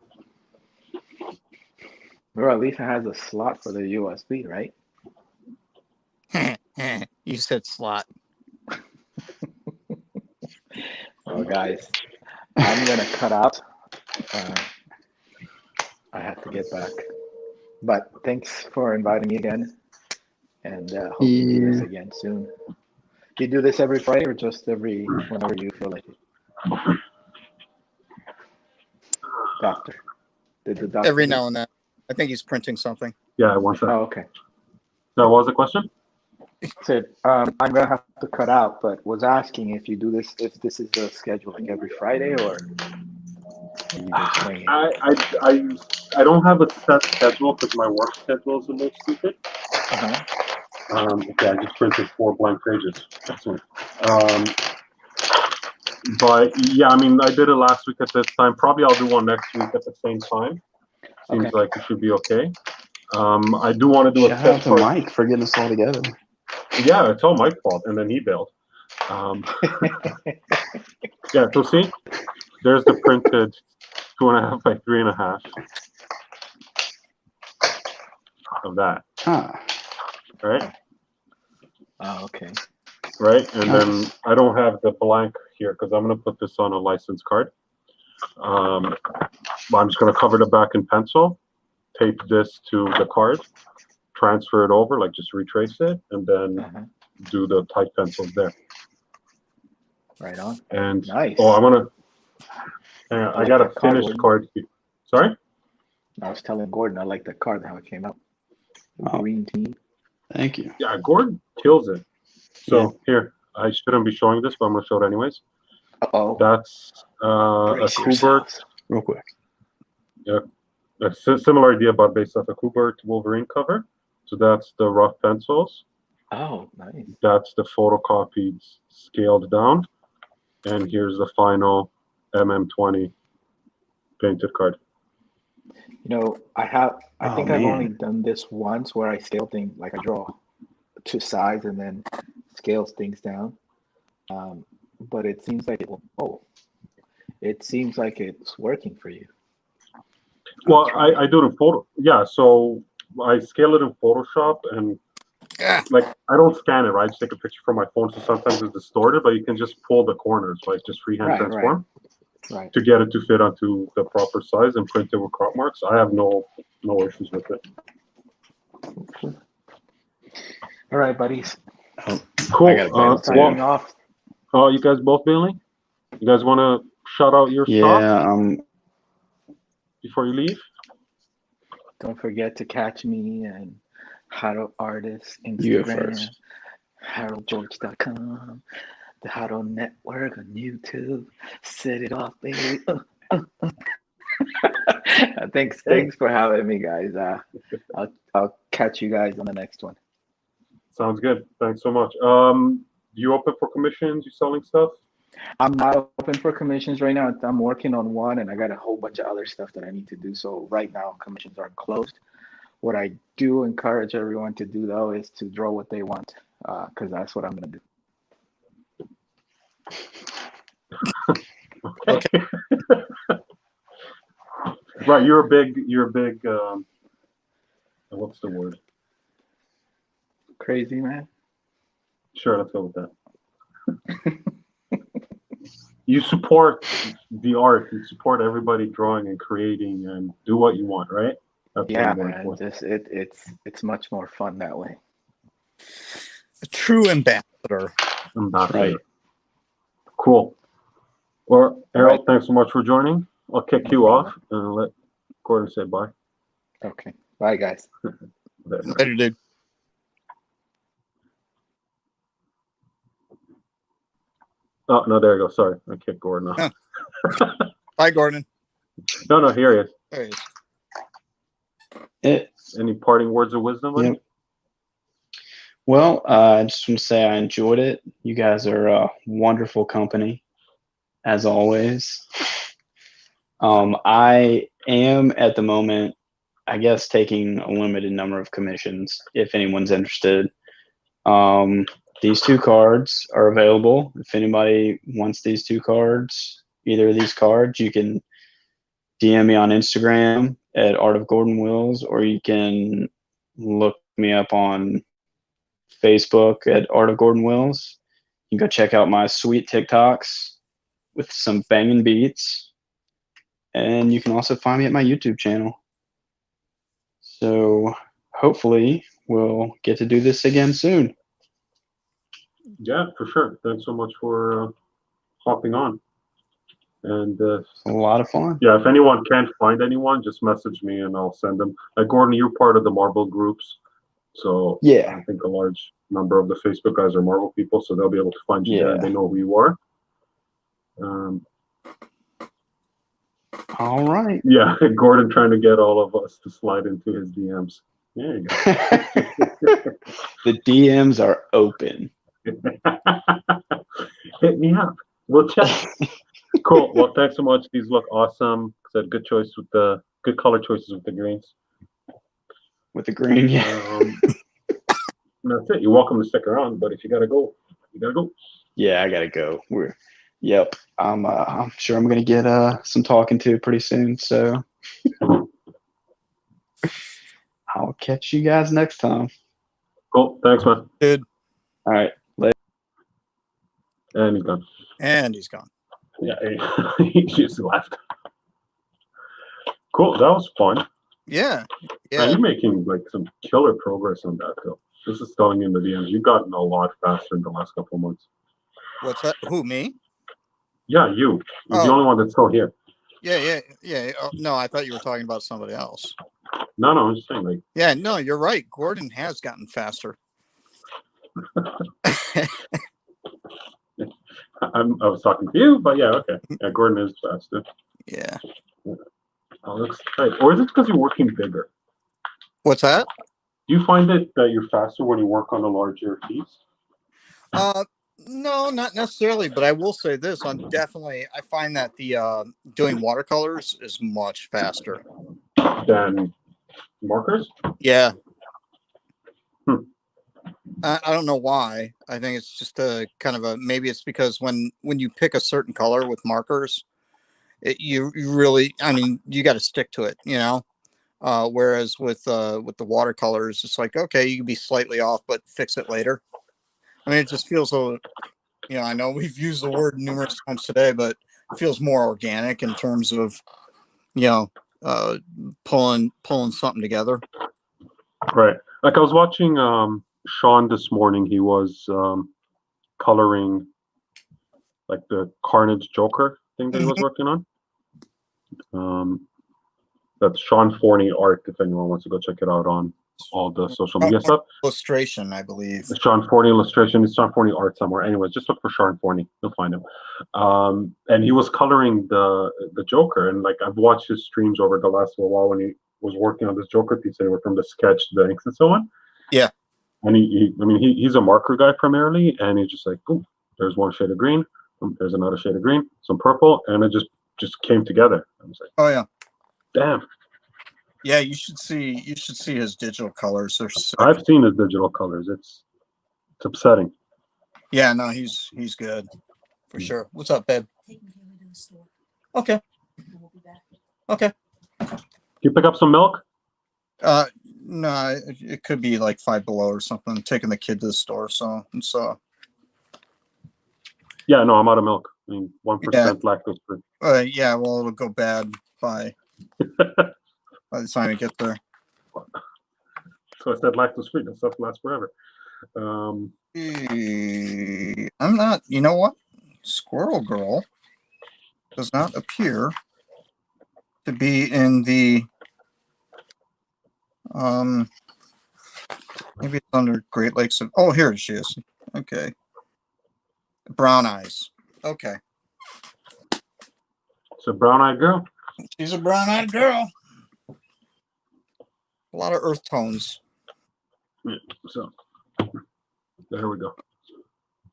Well, at least it has a slot for the USB, right? You said slot. Well, guys, I'm going to cut out. I have to get back. But thanks for inviting me again. And hope to do this again soon. Do you do this every Friday or just whenever you feel like it? Doctor. Did the doctor every now and then. I think he's printing something. Yeah, I want that. Oh, okay. So what was the question? Said I'm gonna have to cut out, but was asking if you do this, if this is the schedule like every Friday, or you just swing it. I don't have a set schedule because my work schedule is a little stupid. Okay, I just printed 4 blank pages. Excellent. But yeah, I mean, I did it last week at this time. Probably I'll do one next week at the same time. Seems like it should be okay. I do want to do a shout out to Mike for getting us all together. Yeah, it's all Mike's fault, and then he bailed. Yeah, so see, there's the printed 2.5 by 3.5 of that. Right? Oh, okay. Right, and then I don't have the blank here because I'm going to put this on a license card. But I'm just going to cover the back in pencil, tape this to the card, transfer it over, like just retrace it, and then do the type pencils there. Right on. And nice. Oh, I want to. I got a finished card. Sorry. I was telling Gordon I like the card how it came out. Green team. Thank you. Yeah, Gordon kills it. So here, I shouldn't be showing this, but I'm gonna show it anyways. That's a Kubert. Real quick. Yeah, a similar idea, but based off a Kubert Wolverine cover. So that's the rough pencils. Oh, nice. That's the photocopied, scaled down, and here's the final MM20 painted card. You know, I think I've only done this once where I scale things, like I draw to size and then scales things down. But it seems like it seems like it's working for you. Well, I do it in photo. Yeah, so I scale it in Photoshop, and like I don't scan it, right? I just take a picture from my phone, so sometimes it's distorted, but you can just pull the corners, like just freehand transform. Right. To get it to fit onto the proper size and print it with crop marks. I have no issues with it. All right, buddies. Cool. Signing off. You guys both bailing? You guys want to shout out your stuff? Before you leave? Don't forget to catch me and Harold Artist Instagram. You go first. HaroldGeorge.com. The Harold Network on YouTube. Set it off, baby. Thanks for having me, guys. I'll catch you guys on the next one. Sounds good. Thanks so much. You open for commissions? You selling stuff? I'm not open for commissions right now. I'm working on one, and I got a whole bunch of other stuff that I need to do. So right now, commissions are closed. What I do encourage everyone to do, though, is to draw what they want, because that's what I'm going to do. Okay. Right, you're a big what's the word? Crazy man? Sure, let's go with that. You support the art, you support everybody drawing and creating and do what you want, right? That's man. It's much more fun that way. A true ambassador. Right. Cool. Well, Harold, thanks so much for joining. I'll kick you off and let Gordon say bye. Okay. Bye, guys. Later, dude. Oh, no, there you go. Sorry. I kicked Gordon off. Bye, Gordon. No, here he is. There he is. Any parting words of wisdom? Yep. Well, I just want to say I enjoyed it. You guys are a wonderful company, as always. I am at the moment, I guess, taking a limited number of commissions if anyone's interested. These 2 cards are available. If anybody wants these 2 cards, either of these cards, you can DM me on Instagram at Art of Gordon Wills, or you can look me up on Facebook at Art of Gordon Wills. You can go check out my sweet TikToks with some banging beats. And you can also find me at my YouTube channel. So hopefully we'll get to do this again soon. Yeah, for sure. Thanks so much for hopping on. And a lot of fun. Yeah, if anyone can't find anyone, just message me and I'll send them. Gordon, you're part of the Marble groups, So Yeah. I think a large number of the Facebook guys are Marvel people, so they'll be able to find you there and Yeah. they know who you are. All right. Yeah, Gordon trying to get all of us to slide into his DMs. There you go. The DMs are open. Hit me up. We'll chat. Cool. Well, thanks so much. These look awesome. Said good choice with the good color choices with the greens. With the green, yeah. That's it. You're welcome to stick around, but if you gotta go, you gotta go. Yeah, I gotta go. Yep. I'm sure I'm gonna get some talking to pretty soon. So I'll catch you guys next time. Cool. Thanks, man. Dude. All right. Later. And he's gone. And he's gone. Yeah, he just left. Cool. That was fun. Yeah. Yeah. You're making like some killer progress on that, though. This is telling in the DMs. You've gotten a lot faster in the last couple of months. What's that? Who, me? Yeah, you. You're the only one that's still here. Yeah. Oh, no, I thought you were talking about somebody else. No, I'm just saying, like. Yeah, no, you're right. Gordon has gotten faster. I was talking to you, but yeah, okay. Yeah, Gordon is faster. Yeah. Oh, looks tight. Or is it because you're working bigger? What's that? Do you find that you're faster when you work on a larger piece? No, not necessarily, but I will say this: I find that the doing watercolors is much faster than markers. Yeah. I don't know why. I think it's just a kind of maybe it's because when you pick a certain color with markers, you really, I mean, you got to stick to it, you know. Whereas with the watercolors, it's like, okay, you can be slightly off, but fix it later. I mean, it just feels I know we've used the word numerous times today, but it feels more organic in terms of, pulling something together. Right. Like I was watching Sean this morning. He was coloring like the Carnage Joker thing that he was working on. That's Sean Forney art. If anyone wants to go check it out on all the social media stuff. Illustration, I believe. Sean Forney illustration. It's Sean Forney art somewhere. Anyways, just look for Sean Forney. You'll find him. And he was coloring the Joker. And like I've watched his streams over the last little while when he was working on this Joker piece anywhere from the sketch to the inks and so on. Yeah. And he's a marker guy primarily, and he's just like, boom, there's one shade of green, there's another shade of green, some purple, and it just came together. I was like, oh yeah. Damn. Yeah, you should see his digital colors. They're so I've seen his digital colors. It's upsetting. Yeah, no, he's good for sure. What's up, babe? Okay. Okay. Can you pick up some milk? No, it could be like 5 below or something. I'm taking the kid to the store, so. Yeah, no, I'm out of milk. I mean, 1% lactose free. Yeah, well, it'll go bad by the time you get there. So I said lactose free. That stuff lasts forever. I'm not. You know what? Squirrel Girl does not appear to be in the. Maybe it's under Great Lakes of. Oh, here she is. Okay. Brown Eyes. Okay. It's a brown-eyed girl. She's a brown-eyed girl. A lot of earth tones. Yeah, so there we go.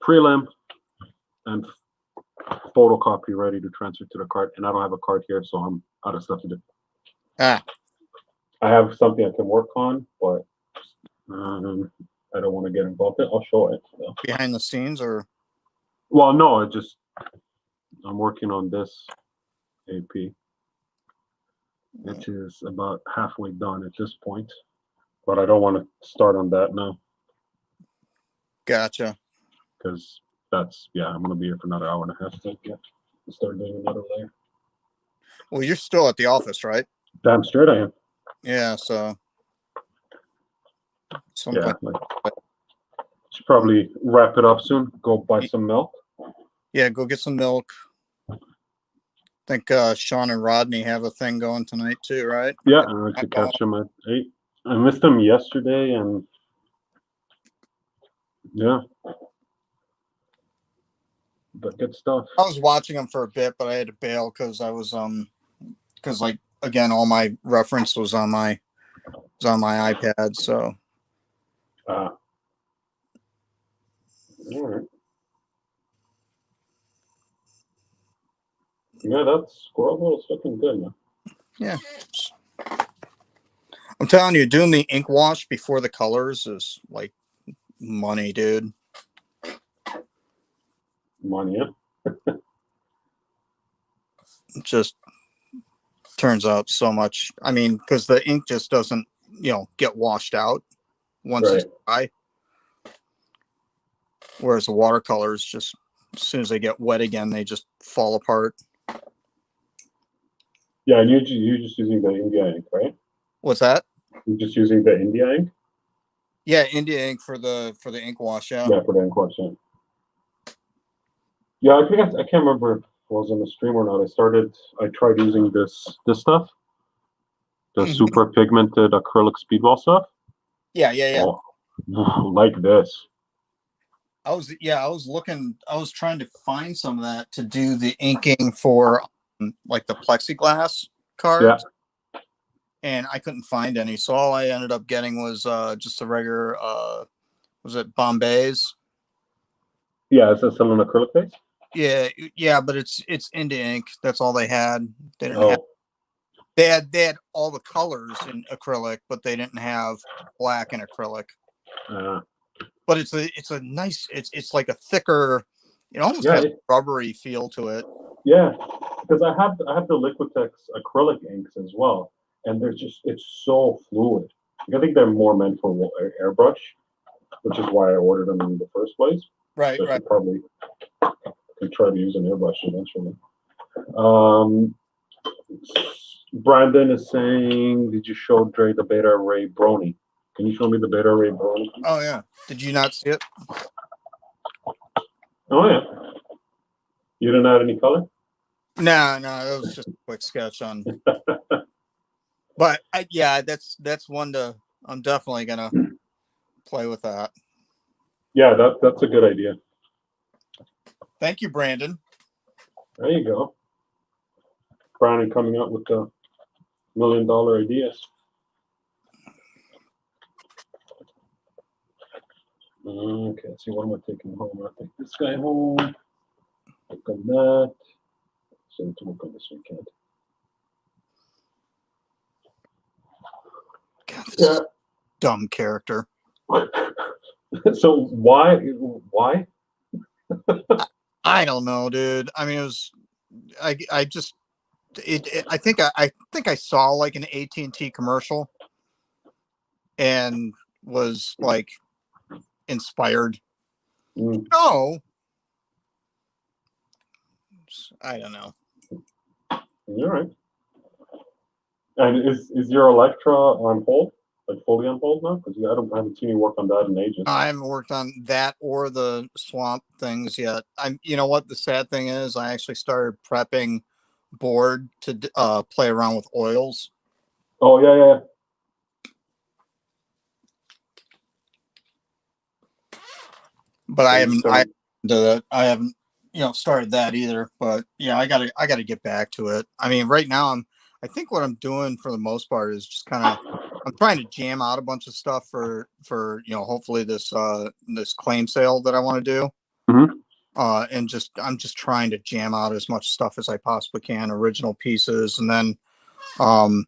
Prelim and photocopy ready to transfer to the cart, and I don't have a cart here, so I'm out of stuff to do. I have something I can work on, but I don't want to get involved in it. I'll show it. So. Behind the scenes, or? Well, no, I'm working on this AP, which is about halfway done at this point, but I don't want to start on that now. Gotcha. Because I'm going to be here for another hour and a half. So start doing another layer. Well, you're still at the office, right? Damn straight I am. Yeah, so. Should probably wrap it up soon. Go buy some milk. Yeah, go get some milk. I think Sean and Rodney have a thing going tonight too, right? Yeah, I like to catch them at 8. I missed them yesterday, and Yeah. But good stuff. I was watching them for a bit, but I had to bail because because like again, all my reference was on my iPad. So All right. Yeah, that Squirrel Girl's looking good, man. yeah, I'm telling you, doing the ink wash before the colors is like money, dude. Money, yeah. Just turns out so much. I mean, because the ink just doesn't, get washed out once it's dry. Whereas the watercolors, just as soon as they get wet again, they just fall apart. Yeah, and you're just using the India ink, right? What's that? You're just using the India ink? Yeah, India ink for the ink wash. Yeah. Yeah, for the ink wash. Yeah. Yeah, I think I can't remember if it was on the stream or not. I tried using this stuff, the super pigmented acrylic speedball stuff. Yeah. Oh, like this. I was trying to find some of that to do the inking for like the plexiglass cards. Yeah. And I couldn't find any. So all I ended up getting was just a regular was it Bombay's? Yeah, it's still an acrylic base? Yeah, but it's India ink. That's all they had. They didn't have they had all the colors in acrylic, but they didn't have black in acrylic. But it's a nice it's like a thicker, it almost has a rubbery feel to it. Yeah, because I have the Liquitex acrylic inks as well, and it's so fluid. I think they're more meant for airbrush, which is why I ordered them in the first place. Right, so right. Probably could try to use an airbrush eventually. Brandon is saying, did you show Dre the Beta Ray Brony? Can you show me the Beta Ray Brony? Oh yeah. Did you not see it? Oh yeah. You didn't add any color? No, it was just a quick sketch on. But that's one I'm definitely gonna play with that. Yeah, that's a good idea. Thank you, Brandon. There you go. Brandon coming up with the $1 million ideas. Okay, let's see, what am I taking home? I'll take this guy home. Work on that. So to work on this weekend. God, this dumb character. So why? I don't know, dude. I mean, it was. I just. I think I saw like an AT&T commercial, and was like inspired. No. I don't know. All right. And is your Electra on hold? Like fully on hold now? Because I haven't seen you work on that in ages. I haven't worked on that or the swamp things yet. You know what the sad thing is? I actually started prepping board to play around with oils. Oh yeah. But I haven't started that either. But yeah, I gotta get back to it. I mean, right now I think what I'm doing for the most part is just kind of I'm trying to jam out a bunch of stuff for hopefully this claim sale that I want to do. And I'm just trying to jam out as much stuff as I possibly can, original pieces, and then and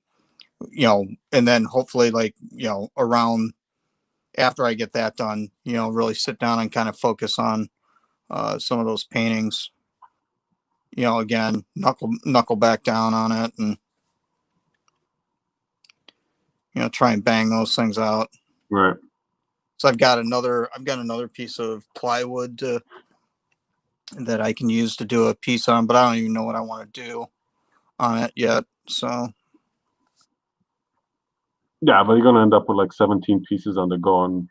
then hopefully around after I get that done, really sit down and kind of focus on some of those paintings. Again, knuckle back down on it and try and bang those things out. Right. So I've got another piece of plywood that I can use to do a piece on, but I don't even know what I want to do on it yet. So yeah, but you're gonna end up with like 17 pieces on the go. And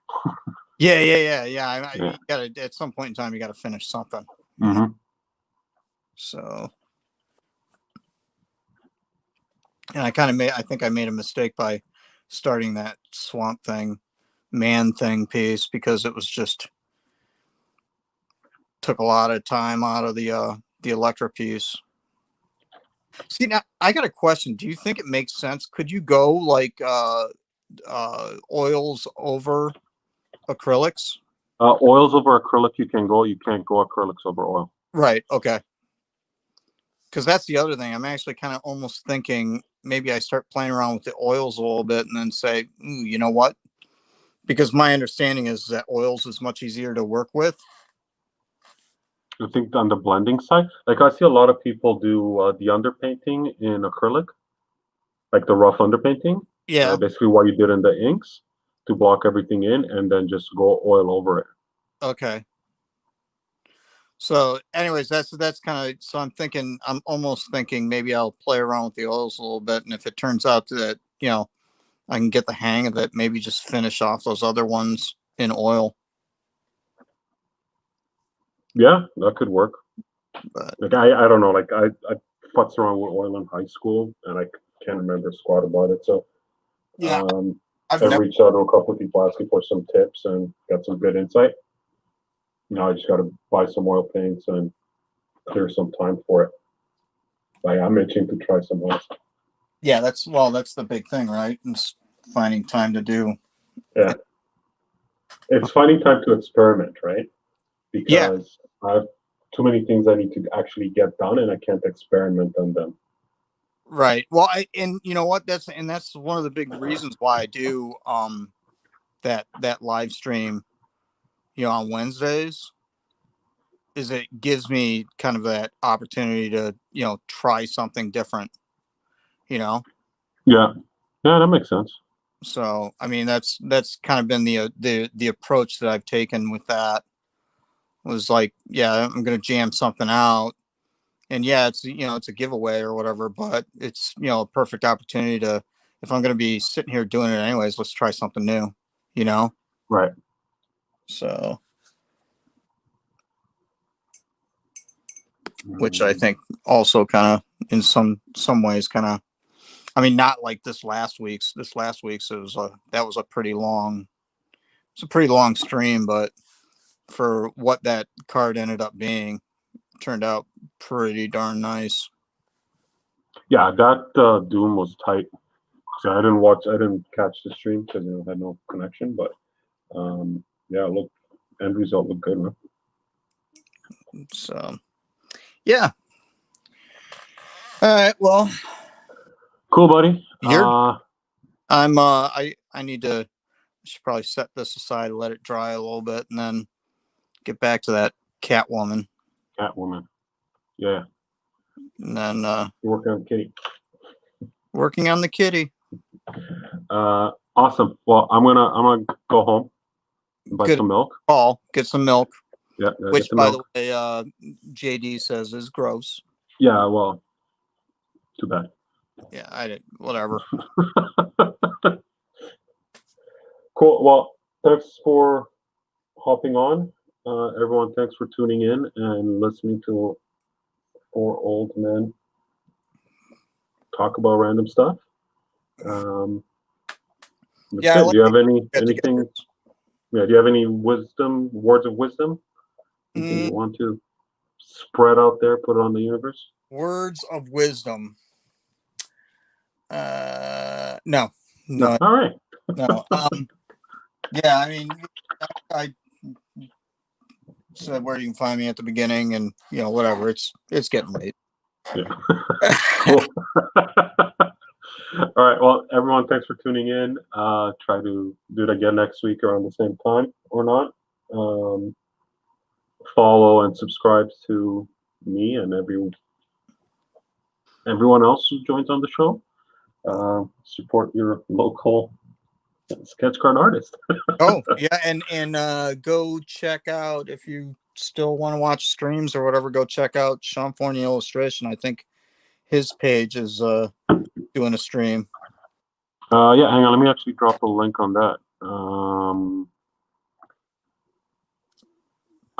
yeah. You gotta, at some point in time, you gotta finish something. So, and I think I made a mistake by starting that swamp thing, man thing piece, because it was just took a lot of time out of the Electra piece. See, now I got a question. Do you think it makes sense? Could you go like oils over acrylics? Oils over acrylic, you can go. You can't go acrylics over oil. Right. Okay. Because that's the other thing. I'm actually kind of almost thinking maybe I start playing around with the oils a little bit and then say, you know what? Because my understanding is that oils is much easier to work with. I think on the blending side, like I see a lot of people do the underpainting in acrylic, like the rough underpainting. Yeah. Basically what you did in the inks to block everything in and then just go oil over it. Okay. So anyways, that's kind of, so I'm almost thinking maybe I'll play around with the oils a little bit. And if it turns out that, I can get the hang of it, maybe just finish off those other ones in oil. Yeah, that could work. But like I don't know, like I futzed around with oil in high school and I can't remember squat about it. So yeah, I reached out to a couple of people asking for some tips and got some good insight. Now I just got to buy some oil paints and clear some time for it. Like I'm itching to try some oils. Yeah, that's the big thing, right? It's finding time to do. Yeah, it's finding time to experiment, right? Because I have too many things I need to actually get done, and I can't experiment on them. Right. Well, and you know what? That's one of the big reasons why I do that live stream, on Wednesdays, is it gives me kind of that opportunity to try something different. Yeah, that makes sense. So I mean that's kind of been the approach that I've taken with that. Was like, yeah, I'm gonna jam something out, and yeah, it's it's a giveaway or whatever, but it's a perfect opportunity to, if I'm gonna be sitting here doing it anyways, let's try something new, Right. So, which I think also kind of in some ways kind of, I mean, not like this last week's was that was a pretty long stream, but for what that card ended up being, turned out pretty darn nice. Yeah, that Doom was tight. So I didn't catch the stream because I had no connection, but yeah, end result looked good, man. So yeah. All right, well, cool, buddy. I need to, I should probably set this aside, let it dry a little bit, and then get back to that Catwoman. Yeah. And then working on the kitty. Working on the kitty. Awesome. Well, I'm gonna go home and buy some milk. Get some milk. Yeah. Which, by the way, JD says is gross. Yeah. Well, too bad. Yeah, I did. Whatever. Cool. Well, thanks for hopping on. Everyone, thanks for tuning in and listening to four old men talk about random stuff. Do you have anything? Yeah. Do you have any words of wisdom? Anything you want to spread out there, put it on the universe? Words of wisdom. No. All right. No. Yeah, I mean, I said where you can find me at the beginning, and whatever. It's getting late. Yeah. Cool. All right. Well, everyone, thanks for tuning in. Try to do it again next week around the same time or not. Follow and subscribe to me and everyone else who joins on the show. Support your local sketch card artist. Oh yeah, and go check out, if you still want to watch streams or whatever, go check out Sean Forney Illustration. I think his page is doing a stream. Yeah, hang on, let me actually drop a link on that.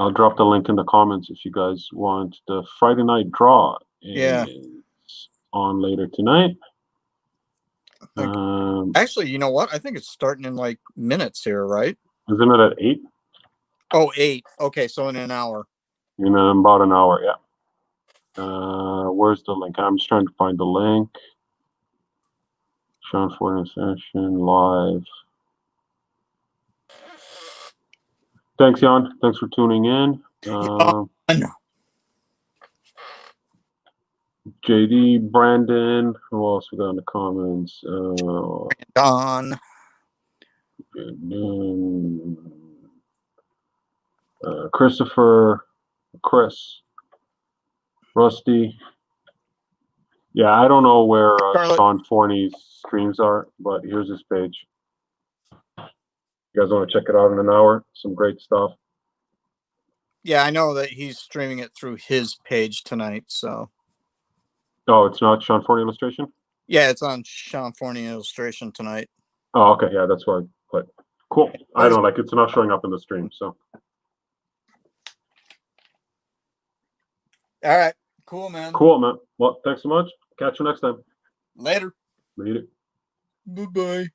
I'll drop the link in the comments if you guys want. The Friday night draw is on later tonight. Actually, you know what? I think it's starting in like minutes here, right? Isn't it at 8? Oh, 8. Okay, so in an hour. in about an hour. Yeah. Where's the link? I'm just trying to find the link. Sean Forney session live. Thanks, Jan. Thanks for tuning in. JD, Brandon. Who else we got in the comments? Don. Christopher, Chris, Rusty. Yeah, I don't know where Sean Forney's streams are, but here's his page. You guys want to check it out in an hour? Some great stuff. Yeah, I know that he's streaming it through his page tonight. So. Oh, it's not Sean Forney Illustration? Yeah, it's on Sean Forney Illustration tonight. Oh, okay. Yeah, that's why. But cool. I don't like it's not showing up in the stream. So. All right. Cool, man. Cool, man. Well, thanks so much. Catch you next time. Later. Later. Bye-bye.